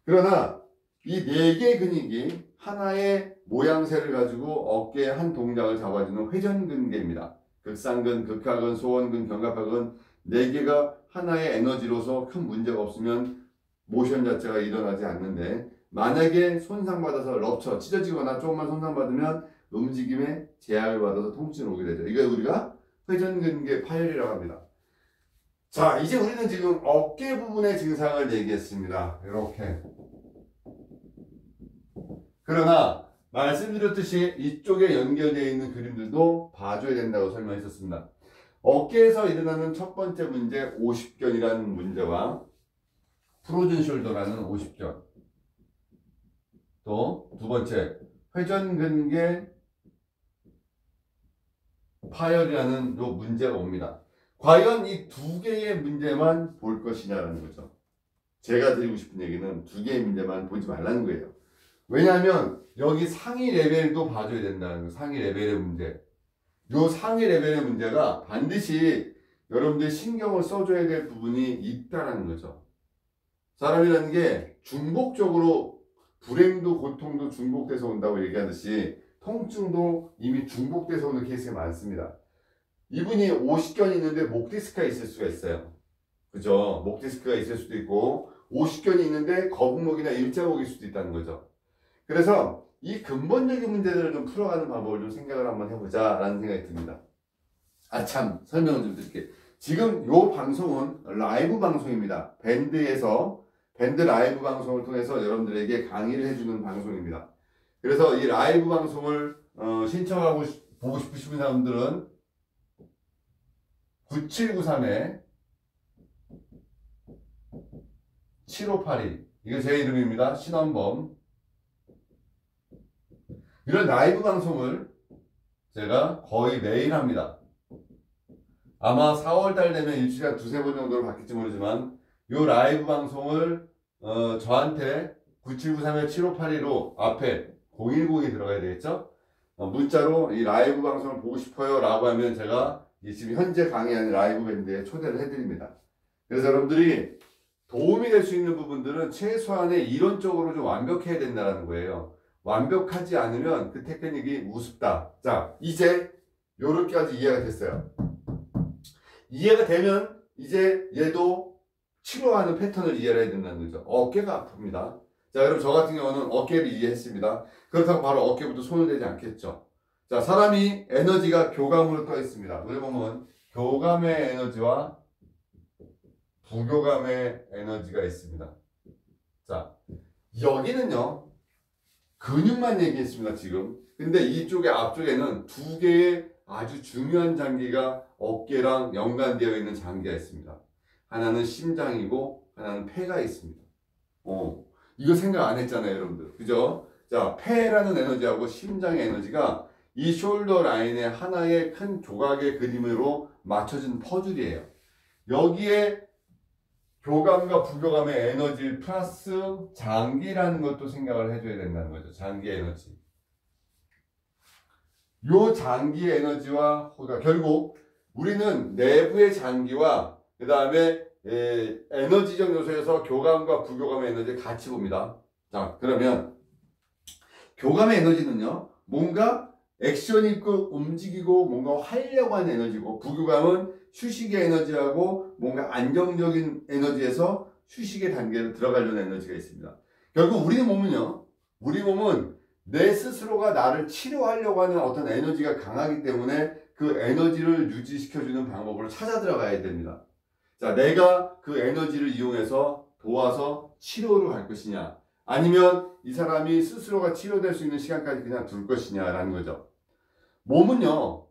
[SPEAKER 1] 그러나 이 네 개의 근육이 하나의 모양새를 가지고 어깨의 한 동작을 잡아주는 회전근개입니다. 극상근, 극하근, 소원근, 견갑하근 네 개가 하나의 에너지로서 큰 문제가 없으면 모션 자체가 일어나지 않는데, 만약에 손상받아서 럽처, 찢어지거나 조금만 손상받으면 움직임에 제약을 받아서 통증을 오게 되죠. 이걸 우리가 회전근개 파열이라고 합니다. 자, 이제 우리는 지금 어깨 부분의 증상을 얘기했습니다. 이렇게. 그러나 말씀드렸듯이 이쪽에 연결되어 있는 그림들도 봐줘야 된다고 설명했었습니다. 어깨에서 일어나는 첫 번째 문제, 오십견이라는 문제와 프로즌 숄더라는 오십견, 또 두 번째 회전근개 파열이라는 요 문제가 옵니다. 과연 이 두 개의 문제만 볼 것이냐라는 거죠. 제가 드리고 싶은 얘기는 두 개의 문제만 보지 말라는 거예요. 왜냐하면 여기 상위 레벨도 봐줘야 된다는 거예요. 상위 레벨의 문제. 요 상위 레벨의 문제가 반드시 여러분들 신경을 써줘야 될 부분이 있다는 거죠. 사람이라는 게 중복적으로 불행도 고통도 중복돼서 온다고 얘기하듯이 통증도 이미 중복돼서 오는 케이스가 많습니다. 이분이 오십견이 있는데 목 디스크가 있을 수가 있어요. 그죠? 목 디스크가 있을 수도 있고 오십견이 있는데 거북목이나 일자목일 수도 있다는 거죠. 그래서 이 근본적인 문제들을 좀 풀어가는 방법을 좀 생각을 한번 해보자 라는 생각이 듭니다. 참, 설명을 좀 드릴게요. 지금 요 방송은 라이브 방송입니다. 밴드 라이브 방송을 통해서 여러분들에게 강의를 해주는 방송입니다. 그래서 이 라이브 방송을 신청하고 보고 싶으신 사람들은 9793-7582, 이거 제 이름입니다. 신원범. 이런 라이브 방송을 제가 거의 매일 합니다. 아마 4월달 되면 일주일에 한 두세 번 정도로 바뀔지 모르지만 이 라이브 방송을 저한테 9793-7582로 앞에 010이 들어가야 되겠죠? 문자로 이 라이브 방송을 보고 싶어요 라고 하면 제가 지금 현재 강의하는 라이브 밴드에 초대를 해드립니다. 그래서 여러분들이 도움이 될 수 있는 부분들은 최소한의 이론적으로 좀 완벽해야 된다는 거예요. 완벽하지 않으면 그 테크닉이 우습다. 자, 이제 요렇게까지 이해가 됐어요. 이해가 되면 이제 얘도 치료하는 패턴을 이해를 해야 된다는 거죠. 어깨가 아픕니다. 자, 여러분 저 같은 경우는 어깨를 이해했습니다. 그렇다고 바로 어깨부터 손을 대지 않겠죠. 자, 사람이 에너지가 교감으로 떠 있습니다. 우리 보면 교감의 에너지와 부교감의 에너지가 있습니다. 자, 여기는요 근육만 얘기했습니다 지금. 근데 이쪽에 앞쪽에는 두 개의 아주 중요한 장기가 어깨랑 연관되어 있는 장기가 있습니다. 하나는 심장이고 하나는 폐가 있습니다. 이거 생각 안 했잖아요 여러분들, 그죠? 자, 폐라는 에너지하고 심장의 에너지가 이 숄더 라인의 하나의 큰 조각의 그림으로 맞춰진 퍼즐이에요. 여기에 교감과 부교감의 에너지 플러스 장기라는 것도 생각을 해줘야 된다는 거죠. 장기의 에너지. 요 장기의 에너지와 결국 우리는 내부의 장기와 그 다음에 에너지적 요소에서 교감과 부교감의 에너지를 같이 봅니다. 자, 그러면 교감의 에너지는요 뭔가 액션이 있고 움직이고 뭔가 하려고 하는 에너지고, 부교감은 휴식의 에너지하고 뭔가 안정적인 에너지에서 휴식의 단계로 들어가려는 에너지가 있습니다. 결국 우리 몸은 내 스스로가 나를 치료하려고 하는 어떤 에너지가 강하기 때문에 그 에너지를 유지시켜주는 방법으로 찾아 들어가야 됩니다. 자, 내가 그 에너지를 이용해서 도와서 치료로 갈 것이냐, 아니면 이 사람이 스스로가 치료될 수 있는 시간까지 그냥 둘 것이냐라는 거죠. 몸은요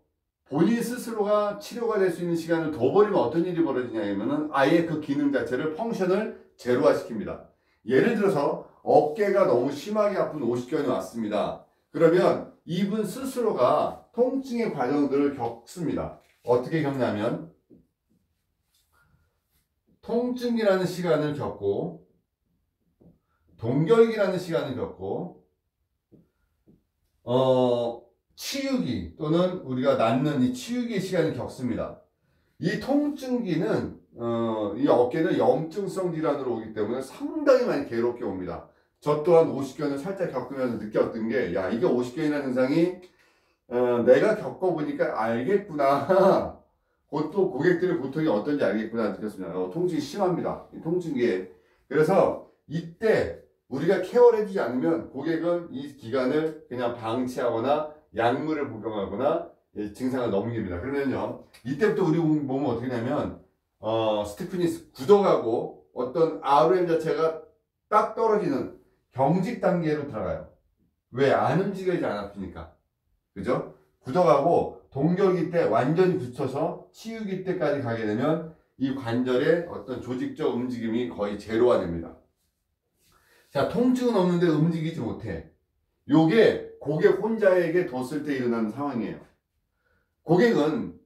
[SPEAKER 1] 본인 스스로가 치료가 될 수 있는 시간을 더 버리면 어떤 일이 벌어지냐면은 아예 그 기능 자체를 펑션을 제로화 시킵니다. 예를 들어서 어깨가 너무 심하게 아픈 50견이 왔습니다. 그러면 이분 스스로가 통증의 과정들을 겪습니다. 어떻게 겪냐면 통증이라는 시간을 겪고 동결기라는 시간을 겪고 치유기 또는 우리가 낫는 이 치유기의 시간을 겪습니다. 이 통증기는 이 어깨는 염증성 질환으로 오기 때문에 상당히 많이 괴롭게 옵니다. 저 또한 50견을 살짝 겪으면서 느꼈던 게, 야, 이게 50견이라는 증상이 내가 겪어보니까 알겠구나. 또 고객들의 고통이 어떤지 알겠구나 느꼈습니다. 통증이 심합니다. 이 통증기에. 그래서 이때 우리가 케어를 해주지 않으면 고객은 이 기간을 그냥 방치하거나 약물을 복용하거나 증상을 넘깁니다. 그러면요 이때부터 우리 몸은 어떻게 되냐면 스티프니스, 굳어가고 어떤 RM 자체가 딱 떨어지는 경직 단계로 들어가요. 왜? 안 움직여지지 않았으니까. 그죠? 굳어가고 동결기 때 완전히 굳혀서 치유기 때까지 가게 되면 이 관절의 어떤 조직적 움직임이 거의 제로화 됩니다. 자, 통증은 없는데 움직이지 못해. 요게 고객 혼자에게 뒀을 때 일어나는 상황이에요. 고객은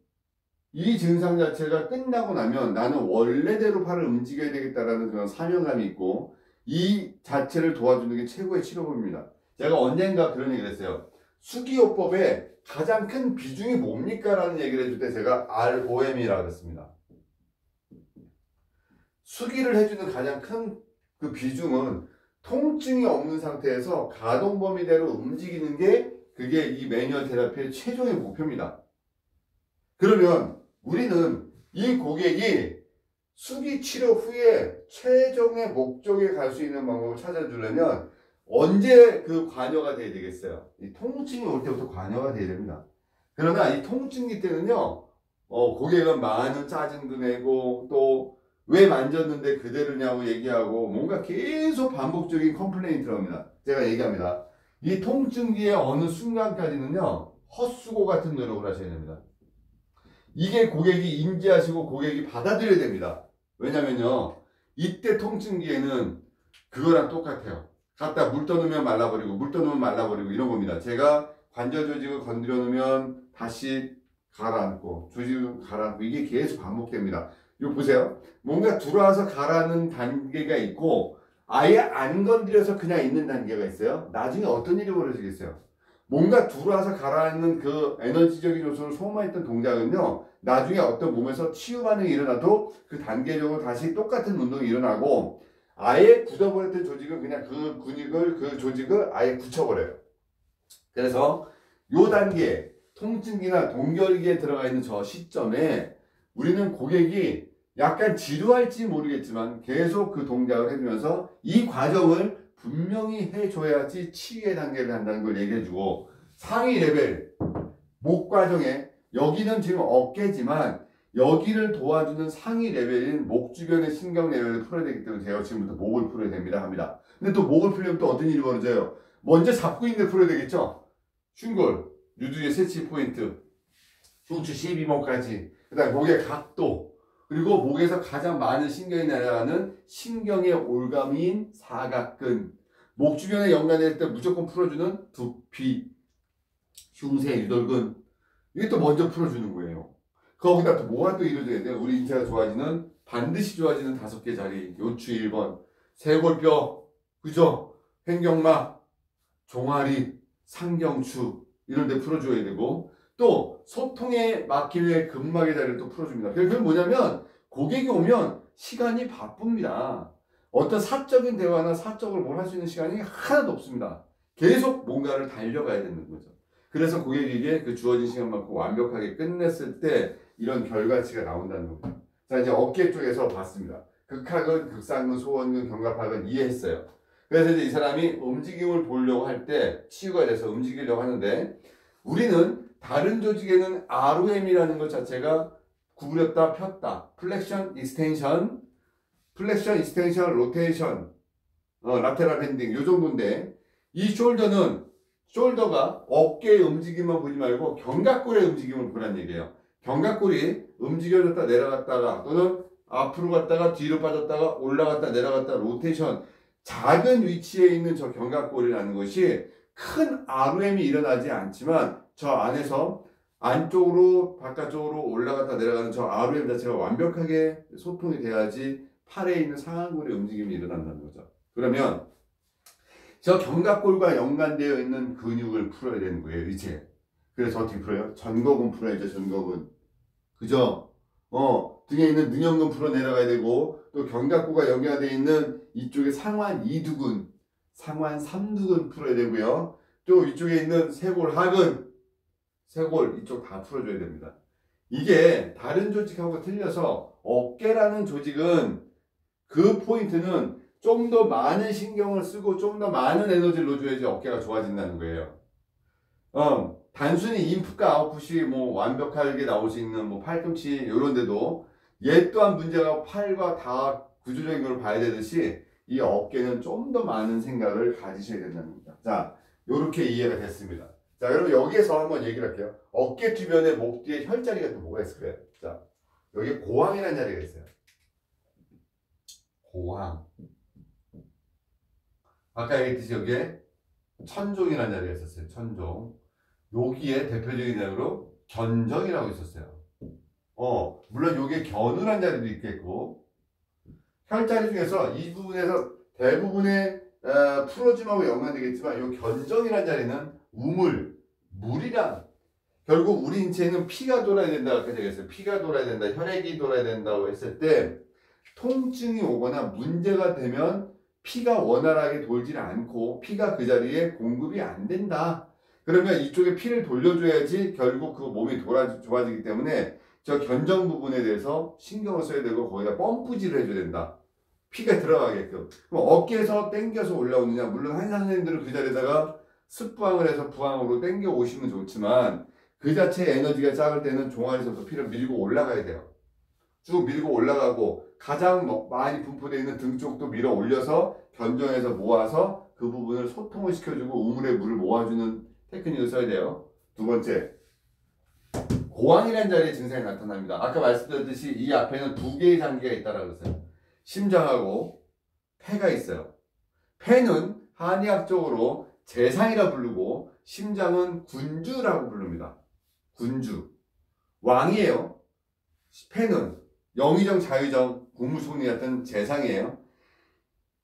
[SPEAKER 1] 이 증상 자체가 끝나고 나면 나는 원래대로 팔을 움직여야 되겠다라는 그런 사명감이 있고, 이 자체를 도와주는 게 최고의 치료법입니다. 제가 언젠가 그런 얘기를 했어요. 수기요법의 가장 큰 비중이 뭡니까? 라는 얘기를 해줄 때 제가 ROM이라고 했습니다. 수기를 해주는 가장 큰 그 비중은 통증이 없는 상태에서 가동 범위대로 움직이는 게 그게 이 매뉴얼 테라피의 최종의 목표입니다. 그러면 우리는 이 고객이 수기 치료 후에 최종의 목적에 갈 수 있는 방법을 찾아주려면 언제 그 관여가 돼야 되겠어요? 이 통증이 올 때부터 관여가 돼야 됩니다. 그러나 이 통증기 때는요, 고객은 많은 짜증도 내고 또 왜 만졌는데 그대로냐고 얘기하고 뭔가 계속 반복적인 컴플레인트를 합니다. 제가 얘기합니다. 이 통증기의 어느 순간까지는요, 헛수고 같은 노력을 하셔야 됩니다. 이게 고객이 인지하시고 고객이 받아들여야 됩니다. 왜냐면요, 이때 통증기에는 그거랑 똑같아요. 갖다 물 떠놓으면 말라버리고 물 떠놓으면 말라버리고 이런 겁니다. 제가 관절 조직을 건드려 놓으면 다시 가라앉고 조직을 가라앉고 이게 계속 반복됩니다. 이거 보세요. 뭔가 들어와서 가라앉는 단계가 있고 아예 안 건드려서 그냥 있는 단계가 있어요. 나중에 어떤 일이 벌어지겠어요? 뭔가 들어와서 가라앉는 그 에너지적인 요소를 소모했던 동작은요. 나중에 어떤 몸에서 치유 반응이 일어나도 그 단계적으로 다시 똑같은 운동이 일어나고 아예 굳어버렸던 조직은 그냥 그 근육을 그 조직을 아예 굳혀버려요. 그래서 요 단계 통증기나 동결기에 들어가 있는 저 시점에 우리는 고객이 약간 지루할지 모르겠지만 계속 그 동작을 해주면서 이 과정을 분명히 해줘야지 치유의 단계를 한다는 걸 얘기해주고 상위 레벨 목 과정에 여기는 지금 어깨지만 여기를 도와주는 상위 레벨인 목 주변의 신경 레벨을 풀어야 되기 때문에 제가 지금부터 목을 풀어야 됩니다 합니다. 근데 또 목을 풀려면 또 어떤 일이 벌어져요? 먼저 잡고 있는 데 풀어야 되겠죠? 흉골, 유두의 세치 포인트, 흉추 12번까지 그 다음에 목의 각도 그리고 목에서 가장 많은 신경이 날아가는 신경의 올가미인 사각근 목 주변에 연관될 때 무조건 풀어주는 두피, 흉쇄, 유돌근 이게 또 먼저 풀어주는 거예요. 거기다 또 뭐가 또 이루어져야 돼요? 우리 인체가 좋아지는 반드시 좋아지는 5개 자리 요추 1번 쇄골뼈 그죠? 횡격막 종아리 상경추 이런 데 풀어줘야 되고 또 소통의 막힘의 근막의 자리를 또 풀어줍니다. 그게 뭐냐면 고객이 오면 시간이 바쁩니다. 어떤 사적인 대화나 사적으로 뭘 할 수 있는 시간이 하나도 없습니다. 계속 뭔가를 달려가야 되는 거죠. 그래서 고객에게 그 주어진 시간만큼 완벽하게 끝냈을 때 이런 결과치가 나온다는 겁니다. 자 이제 어깨 쪽에서 봤습니다. 극하근, 극상근, 소원근, 견갑하근 이해했어요. 그래서 이제 이 사람이 움직임을 보려고 할 때 치유가 돼서 움직이려고 하는데 우리는 다른 조직에는 ROM이라는 것 자체가 구부렸다 폈다 플렉션, 익스텐션, 로테이션, 라테랄 밴딩 요 정도인데 이 숄더가 어깨의 움직임만 보지 말고 견갑골의 움직임을 보란 얘기예요. 견갑골이 움직여졌다 내려갔다가 또는 앞으로 갔다가 뒤로 빠졌다가 올라갔다 내려갔다 로테이션 작은 위치에 있는 저 견갑골이라는 것이 큰 ROM이 일어나지 않지만 저 안에서 안쪽으로 바깥쪽으로 올라갔다 내려가는 저 ROM 자체가 완벽하게 소통이 돼야지 팔에 있는 상완골의 움직임이 일어난다는 거죠. 그러면 저 견갑골과 연관되어 있는 근육을 풀어야 되는 거예요, 이제. 그래서 어떻게 풀어요? 전거근 풀어야죠, 전거근. 그죠? 등에 있는 능형근 풀어 내려가야 되고, 또 견갑골과 연결되어 있는 이쪽에 상완 2두근, 상완 3두근 풀어야 되고요. 또 이쪽에 있는 쇄골 하근, 쇄골 이쪽 다 풀어줘야 됩니다. 이게 다른 조직하고 틀려서 어깨라는 조직은 그 포인트는 좀 더 많은 신경을 쓰고 좀 더 많은 에너지를 넣어줘야지 어깨가 좋아진다는 거예요. 단순히 인풋과 아웃풋이 뭐 완벽하게 나올 수 있는 뭐 팔꿈치 이런 데도 얘 또한 문제가 팔과 다 구조적인 걸 봐야 되듯이 이 어깨는 좀 더 많은 생각을 가지셔야 된다는 겁니다. 자, 요렇게 이해가 됐습니다. 자, 여러분 여기에서 한번 얘기를 할게요. 어깨 주변에 목 뒤에 혈자리가 또 뭐가 있을까요? 자, 여기 고황이라는 자리가 있어요. 고황. 아까 얘기했듯이 여기에 천종이라는 자리가 있었어요. 천종. 여기에 대표적인 자리로 견정이라고 있었어요. 물론 여기에 견우라는 자리도 있겠고 혈자리 중에서 이 부분에서 대부분의 풀어짐하고 연관되겠지만 이 견정이라는 자리는 우물, 물이란 결국 우리 인체에는 피가 돌아야 된다고 아까 얘기했어요. 피가 돌아야 된다, 혈액이 돌아야 된다고 했을 때 통증이 오거나 문제가 되면 피가 원활하게 돌지 않고 피가 그 자리에 공급이 안 된다. 그러면 이쪽에 피를 돌려줘야지 결국 그 몸이 좋아지기 때문에 저 견정 부분에 대해서 신경을 써야 되고 거기다 펌프질을 해줘야 된다. 피가 들어가게끔. 그럼 어깨에서 당겨서 올라오느냐? 물론 한의사 선생님들은 그 자리에다가 습부항을 해서 부항으로 당겨 오시면 좋지만 그 자체의 에너지가 작을 때는 종아리에서부터 피를 밀고 올라가야 돼요. 쭉 밀고 올라가고 가장 많이 분포되어 있는 등 쪽도 밀어 올려서 견정에서 모아서 그 부분을 소통을 시켜주고 우물에 물을 모아주는 테크닉을 써야 돼요. 두 번째, 고황이라는 자리에 증상이 나타납니다. 아까 말씀드렸듯이 이 앞에는 2개의 장기가 있다라고 했어요. 심장하고 폐가 있어요. 폐는 한의학적으로 재상이라 부르고 심장은 군주라고 부릅니다. 군주. 왕이에요. 폐는 영의정, 자의정, 국무총리 같은 재상이에요.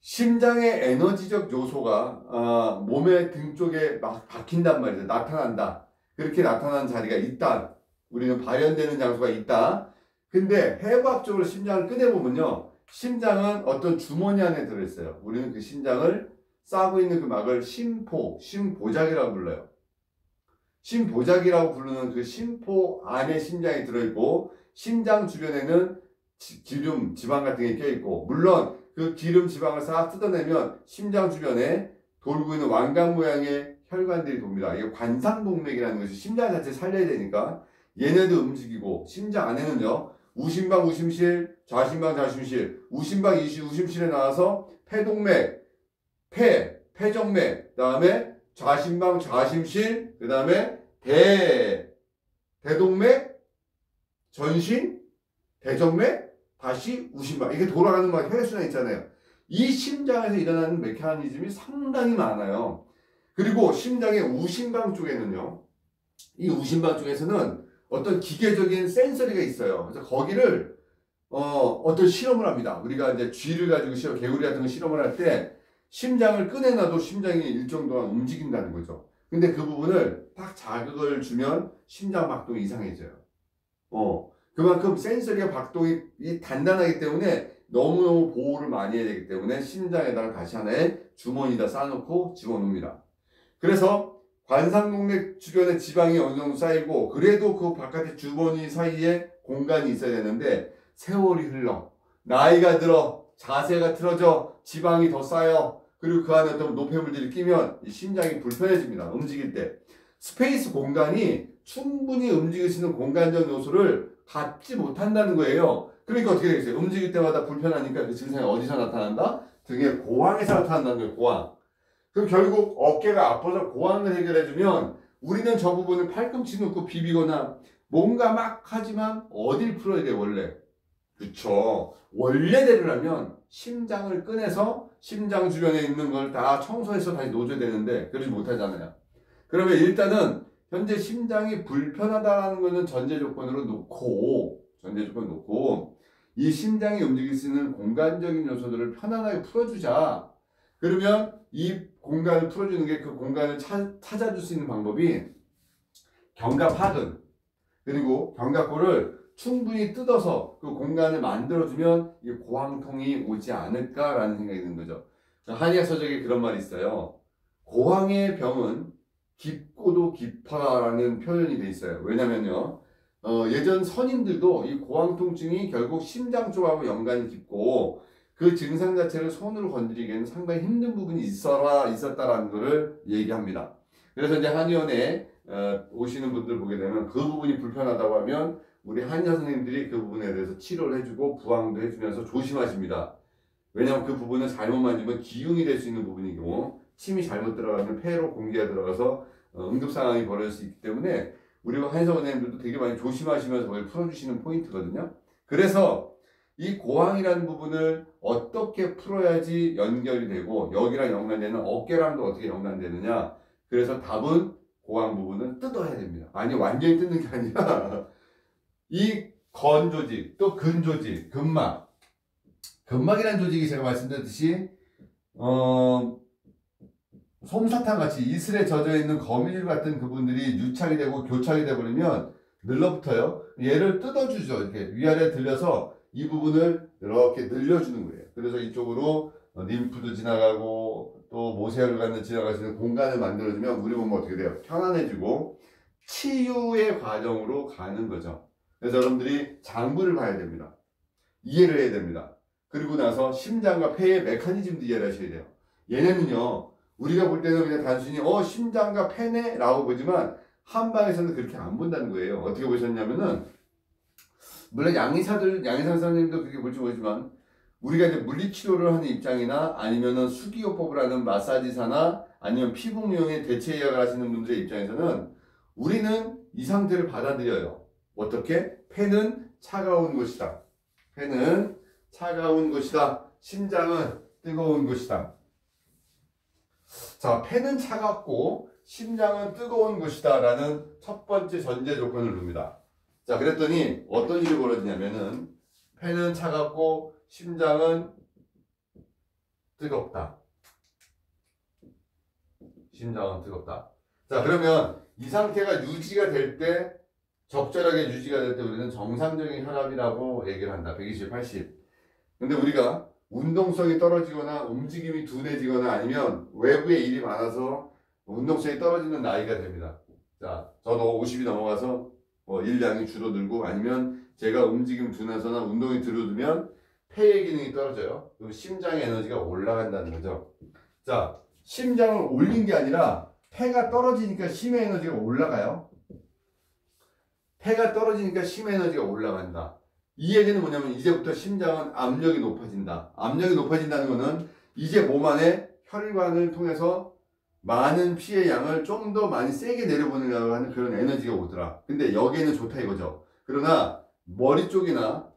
[SPEAKER 1] 심장의 에너지적 요소가 몸의 등 쪽에 막 박힌단 말이죠. 나타난다. 그렇게 나타나는 자리가 있다. 우리는 발현되는 장소가 있다. 근데 해부학적으로 심장을 꺼내보면요. 심장은 어떤 주머니 안에 들어있어요. 우리는 그 심장을 싸고 있는 그 막을 심포, 심보작이라고 불러요. 심보작이라고 부르는 그 심포 안에 심장이 들어있고 심장 주변에는 기름, 지방 같은 게 껴있고 물론 그 기름, 지방을 싹 뜯어내면 심장 주변에 돌고 있는 왕관 모양의 혈관들이 돕니다. 이게 관상동맥이라는 것이 심장 자체를 살려야 되니까 얘네도 움직이고 심장 안에는요. 우심방, 우심실, 좌심방, 좌심실, 우심방, 우심실에 나와서 폐동맥, 폐정맥, 그 다음에 좌심방, 좌심실, 그 다음에 대동맥, 전신, 대정맥, 다시 우심방. 이게 돌아가는 막 혈액순환 있잖아요. 이 심장에서 일어나는 메커니즘이 상당히 많아요. 그리고 심장의 우심방 쪽에는요. 이 우심방 쪽에서는 어떤 기계적인 센서리가 있어요. 그래서 거기를 어떤 실험을 합니다. 우리가 이제 쥐를 가지고 개구리 같은 거 실험을 할 때 심장을 꺼내놔도 심장이 일정 동안 움직인다는 거죠. 근데 그 부분을 딱 자극을 주면 심장 박동이 이상해져요. 그만큼 센서리가 박동이 단단하기 때문에 너무너무 보호를 많이 해야 되기 때문에 심장에다가 다시 하나의 주머니에다 싸놓고 집어넣습니다. 그래서 관상동맥 주변에 지방이 어느 정도 쌓이고 그래도 그 바깥의 주머니 사이에 공간이 있어야 되는데 세월이 흘러 나이가 들어 자세가 틀어져 지방이 더 쌓여 그리고 그 안에 어떤 노폐물들이 끼면 이 심장이 불편해집니다. 움직일 때 스페이스 공간이 충분히 움직일 수 있는 공간적 요소를 갖지 못한다는 거예요. 그러니까 어떻게 되겠어요? 움직일 때마다 불편하니까 그 증상이 어디서 나타난다? 등의 고황에서 나타난다는 거예요. 고황. 그럼 결국 어깨가 아파서 고황을 해결해주면 우리는 저 부분을 팔꿈치 놓고 비비거나 뭔가 막 하지만 어딜 풀어야 돼 원래? 그쵸. 원래대로 라면 심장을 꺼내서 심장 주변에 있는 걸 다 청소해서 다시 놓줘야 되는데 그러지 못하잖아요. 그러면 일단은 현재 심장이 불편하다는 것은 전제 조건으로 놓고 이 심장이 움직일 수 있는 공간적인 요소들을 편안하게 풀어주자. 그러면 이 공간을 풀어주는 게 그 공간을 찾아줄 수 있는 방법이 견갑하근 그리고 견갑골을 충분히 뜯어서 그 공간을 만들어주면 이 고황통이 오지 않을까라는 생각이 드는 거죠. 한의학 서적에 그런 말이 있어요. 고황의 병은 깊고도 깊어라는 표현이 돼 있어요. 왜냐면요. 예전 선인들도 이 고황통증이 결국 심장 쪽하고 연관이 깊고 그 증상 자체를 손으로 건드리기에는 상당히 힘든 부분이 있었다라는 것을 얘기합니다. 그래서 이제 한의원에 오시는 분들 보게 되면 그 부분이 불편하다고 하면 우리 한의사 선생님들이 그 부분에 대해서 치료를 해주고 부항도 해주면서 조심하십니다. 왜냐하면 그 부분은 잘못 만지면 기흉이 될 수 있는 부분이고 침이 잘못 들어가면 폐로 공기가 들어가서 응급 상황이 벌어질 수 있기 때문에 우리 한의사 선생님들도 되게 많이 조심하시면서 그걸 풀어주시는 포인트거든요. 그래서 이 고황이라는 부분을 어떻게 풀어야지 연결이 되고 여기랑 연관되는 어깨랑도 어떻게 연관되느냐. 그래서 답은 고황 부분은 뜯어야 됩니다. 아니 완전히 뜯는 게 아니라 이 건 조직 또 근 조직 근막이라는 조직이 제가 말씀드렸듯이 솜사탕 같이 이슬에 젖어 있는 거미줄 같은 그분들이 유착이 되고 교착이 되버리면 늘러붙어요. 얘를 뜯어주죠. 이렇게 위아래 들려서 이 부분을 이렇게 늘려주는 거예요. 그래서 이쪽으로 림프도 지나가고 또 모세혈관도 지나갈 수 있는 공간을 만들어주면 우리 몸은 어떻게 돼요? 편안해지고 치유의 과정으로 가는 거죠. 그래서 여러분들이 장부를 봐야 됩니다. 이해를 해야 됩니다. 그리고 나서 심장과 폐의 메커니즘도 이해를 하셔야 돼요. 얘네는요. 우리가 볼 때는 그냥 단순히 심장과 폐네? 라고 보지만 한방에서는 그렇게 안 본다는 거예요. 어떻게 보셨냐면은 물론 양의사 선생님도 그렇게 볼지 모르지만 우리가 이제 물리치료를 하는 입장이나 아니면은 수기요법을 하는 마사지사나 아니면 피부미용의 대체 의학을 하시는 분들의 입장에서는 우리는 이 상태를 받아들여요. 어떻게? 폐는 차가운 것이다. 폐는 차가운 것이다. 심장은 뜨거운 것이다. 자, 폐는 차갑고 심장은 뜨거운 것이다 라는 첫 번째 전제 조건을 둡니다. 자, 그랬더니 어떤 일이 벌어지냐면은 폐는 차갑고 심장은 뜨겁다. 심장은 뜨겁다. 자, 그러면 이 상태가 유지가 될 때, 적절하게 유지가 될 때 우리는 정상적인 혈압이라고 얘기를 한다. 120, 80. 근데 우리가 운동성이 떨어지거나 움직임이 둔해지거나 아니면 외부의 일이 많아서 운동성이 떨어지는 나이가 됩니다. 자, 저도 50이 넘어가서 일량이 줄어들고 아니면 제가 움직임 둔해서나 운동이 줄어들면 폐의 기능이 떨어져요. 그럼 심장의 에너지가 올라간다는 거죠. 자, 심장을 올린 게 아니라 폐가 떨어지니까 심의 에너지가 올라가요. 폐가 떨어지니까 심의 에너지가 올라간다. 이 얘기는 뭐냐면 이제부터 심장은 압력이 높아진다. 압력이 높아진다는 것은 이제 몸 안에 혈관을 통해서 많은 피의 양을 좀 더 많이 세게 내려보내려고 하는 그런 에너지가 오더라. 근데 여기에는 좋다 이거죠. 그러나 머리 쪽이나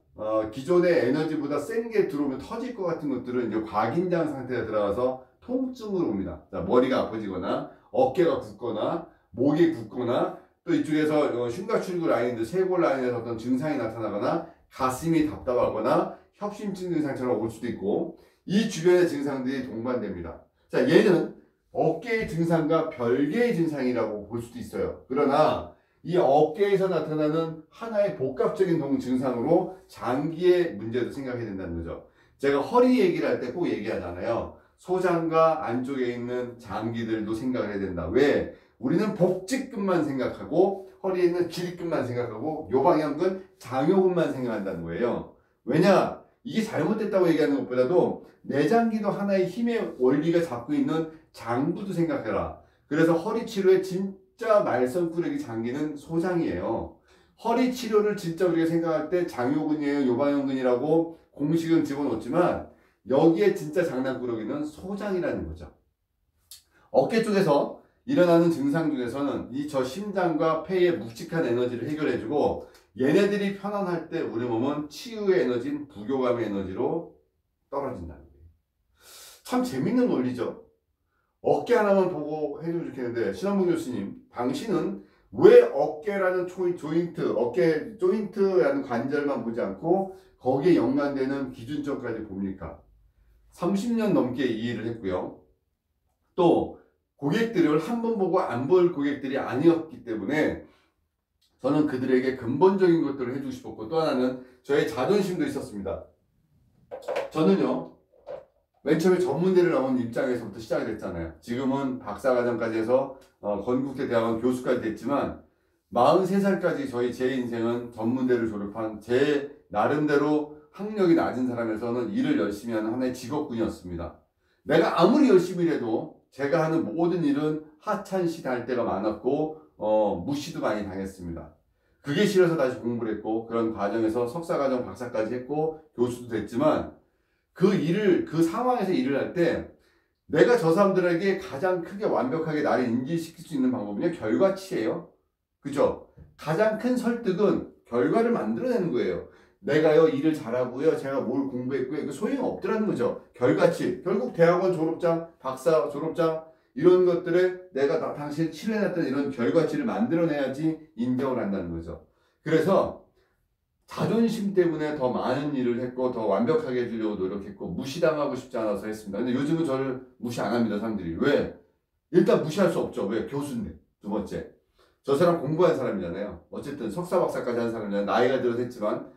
[SPEAKER 1] 기존의 에너지보다 센 게 들어오면 터질 것 같은 것들은 이제 과긴장 상태가 들어가서 통증으로 옵니다. 자, 머리가 아파지거나 어깨가 붓거나 목이 붓거나 또 이쪽에서 흉곽출구 라인인데 쇄골 라인에서 어떤 증상이 나타나거나 가슴이 답답하거나 협심증 증상처럼 올 수도 있고 이 주변의 증상들이 동반됩니다. 자, 얘는 어깨의 증상과 별개의 증상이라고 볼 수도 있어요. 그러나 이 어깨에서 나타나는 하나의 복합적인 증상으로 장기의 문제도 생각해야 된다는 거죠. 제가 허리 얘기를 할 때 꼭 얘기하잖아요. 소장과 안쪽에 있는 장기들도 생각을 해야 된다. 왜? 우리는 복직근만 생각하고 허리에 있는 기립근만 생각하고 요방형근, 장요근만 생각한다는 거예요. 왜냐? 이게 잘못됐다고 얘기하는 것보다도 내장기도 하나의 힘의 원리가 잡고 있는 장부도 생각해라. 그래서 허리 치료의 진짜 말썽꾸러기 장기는 소장이에요. 허리 치료를 진짜 우리가 생각할 때 장요근이에요, 요방형근이라고 공식은 집어넣지만 여기에 진짜 장난꾸러기는 소장이라는 거죠. 어깨 쪽에서 일어나는 증상 중에서는 이 저 심장과 폐의 묵직한 에너지를 해결해주고 얘네들이 편안할 때 우리 몸은 치유의 에너지인 부교감의 에너지로 떨어진다는 거예요. 참 재밌는 논리죠. 어깨 하나만 보고 해주면 좋겠는데 신원봉 교수님, 당신은 왜 어깨라는 조인트, 어깨 조인트라는 관절만 보지 않고 거기에 연관되는 기준점까지 봅니까? 30년 넘게 이 일을 했고요. 또 고객들을 한 번 보고 안 볼 고객들이 아니었기 때문에 저는 그들에게 근본적인 것들을 해주고 싶었고 또 하나는 저의 자존심도 있었습니다. 저는요, 맨 처음에 전문대를 나온 입장에서부터 시작이 됐잖아요. 지금은 박사과정까지 해서 건국대 대학원 교수까지 됐지만 43살까지 제 인생은 전문대를 졸업한 제 나름대로 학력이 낮은 사람에서는 일을 열심히 하는 하나의 직업군이었습니다. 내가 아무리 열심히 일해도 제가 하는 모든 일은 하찮시할 때가 많았고 무시도 많이 당했습니다. 그게 싫어서 다시 공부를 했고 그런 과정에서 석사과정 박사까지 했고 교수도 됐지만 그 상황에서 일을 할 때 내가 저 사람들에게 가장 크게 완벽하게 나를 인지시킬 수 있는 방법은요, 결과치예요. 그죠? 가장 큰 설득은 결과를 만들어내는 거예요. 내가요 일을 잘하고요, 제가 뭘 공부했고요, 이거 소용없더라는 거죠. 결과치. 결국 대학원 졸업장, 박사 졸업장 이런 것들에 내가 당시에 칠해놨던 이런 결과치를 만들어내야지 인정을 한다는 거죠. 그래서 자존심 때문에 더 많은 일을 했고 더 완벽하게 해주려고 노력했고 무시당하고 싶지 않아서 했습니다. 근데 요즘은 저를 무시 안 합니다, 사람들이. 왜? 일단 무시할 수 없죠. 왜? 교수인데. 두 번째, 저 사람 공부한 사람이잖아요. 어쨌든 석사 박사까지 한 사람이잖아요. 나이가 들어서 했지만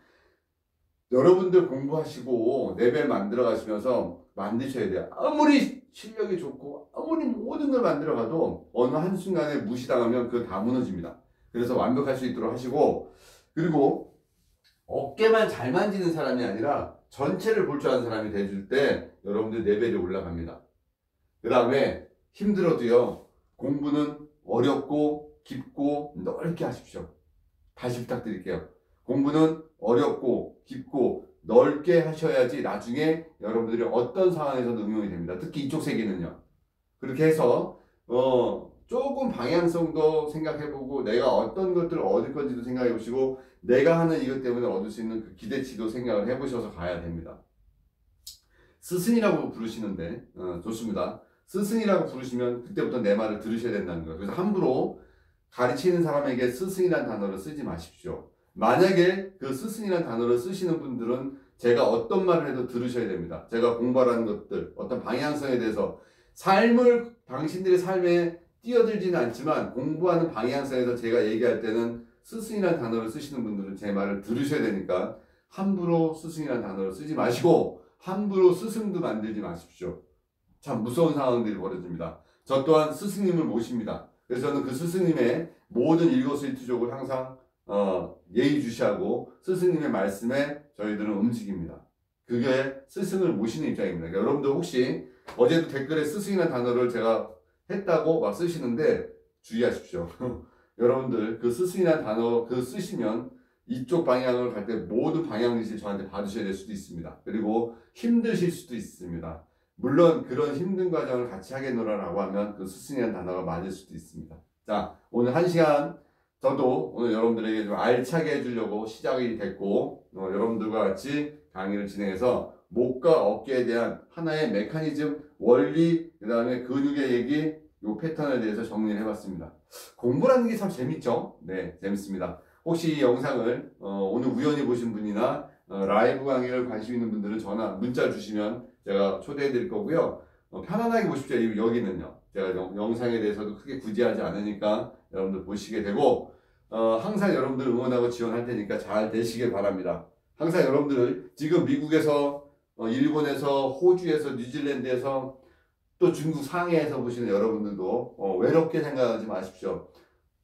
[SPEAKER 1] 여러분들 공부하시고 레벨 만들어 가시면서 만드셔야 돼요. 아무리 실력이 좋고 아무리 모든 걸 만들어 가도 어느 한순간에 무시당하면 그거 다 무너집니다. 그래서 완벽할 수 있도록 하시고, 그리고 어깨만 잘 만지는 사람이 아니라 전체를 볼 줄 아는 사람이 돼줄 때 여러분들 레벨이 올라갑니다. 그 다음에 힘들어도요, 공부는 어렵고 깊고 넓게 하십시오. 다시 부탁드릴게요. 공부는 어렵고 깊고 넓게 하셔야지 나중에 여러분들이 어떤 상황에서도 응용이 됩니다. 특히 이쪽 세계는요. 그렇게 해서 조금 방향성도 생각해보고 내가 어떤 것들을 얻을 건지도 생각해보시고 내가 하는 이것 때문에 얻을 수 있는 그 기대치도 생각을 해보셔서 가야 됩니다. 스승이라고 부르시는데 좋습니다. 스승이라고 부르시면 그때부터 내 말을 들으셔야 된다는 거예요. 그래서 함부로 가르치는 사람에게 스승이라는 단어를 쓰지 마십시오. 만약에 그 스승이라는 단어를 쓰시는 분들은 제가 어떤 말을 해도 들으셔야 됩니다. 제가 공부하라는 것들, 어떤 방향성에 대해서 삶을, 당신들의 삶에 뛰어들지는 않지만 공부하는 방향성에서 제가 얘기할 때는 스승이라는 단어를 쓰시는 분들은 제 말을 들으셔야 되니까 함부로 스승이라는 단어를 쓰지 마시고 함부로 스승도 만들지 마십시오. 참 무서운 상황들이 벌어집니다. 저 또한 스승님을 모십니다. 그래서 저는 그 스승님의 모든 일거수일투족을 항상 예의주시하고 스승님의 말씀에 저희들은 움직입니다. 그게 스승을 모시는 입장입니다. 그러니까 여러분들 혹시 어제도 댓글에 스승이라는 단어를 제가 했다고 막 쓰시는데 주의하십시오. 여러분들 그 스승이라는 단어 그 쓰시면 이쪽 방향을 갈 때 모든 방향지시를 저한테 받으셔야 될 수도 있습니다. 그리고 힘드실 수도 있습니다. 물론 그런 힘든 과정을 같이 하겠노라라고 하면 그 스승이라는 단어가 맞을 수도 있습니다. 자, 오늘 1시간 저도 오늘 여러분들에게 좀 알차게 해주려고 시작이 됐고 여러분들과 같이 강의를 진행해서 목과 어깨에 대한 하나의 메커니즘, 원리, 그 다음에 근육의 얘기, 요 패턴에 대해서 정리를 해봤습니다. 공부라는 게 참 재밌죠? 네, 재밌습니다. 혹시 이 영상을 오늘 우연히 보신 분이나 라이브 강의를 관심 있는 분들은 전화, 문자 주시면 제가 초대해 드릴 거고요. 편안하게 보십시오. 여기는요. 제가 영상에 대해서도 크게 구제하지 않으니까 여러분들 보시게 되고 항상 여러분들 응원하고 지원할 테니까 잘 되시길 바랍니다. 항상 여러분들 지금 미국에서 일본에서 호주에서 뉴질랜드에서 또 중국 상해에서 보시는 여러분들도 외롭게 생각하지 마십시오.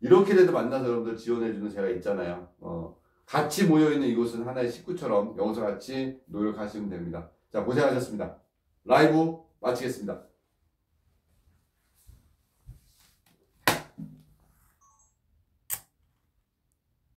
[SPEAKER 1] 이렇게라도 만나서 여러분들 지원해주는 제가 있잖아요. 같이 모여있는 이곳은 하나의 식구처럼 여기서 같이 노력하시면 됩니다. 자, 고생하셨습니다. 라이브 마치겠습니다.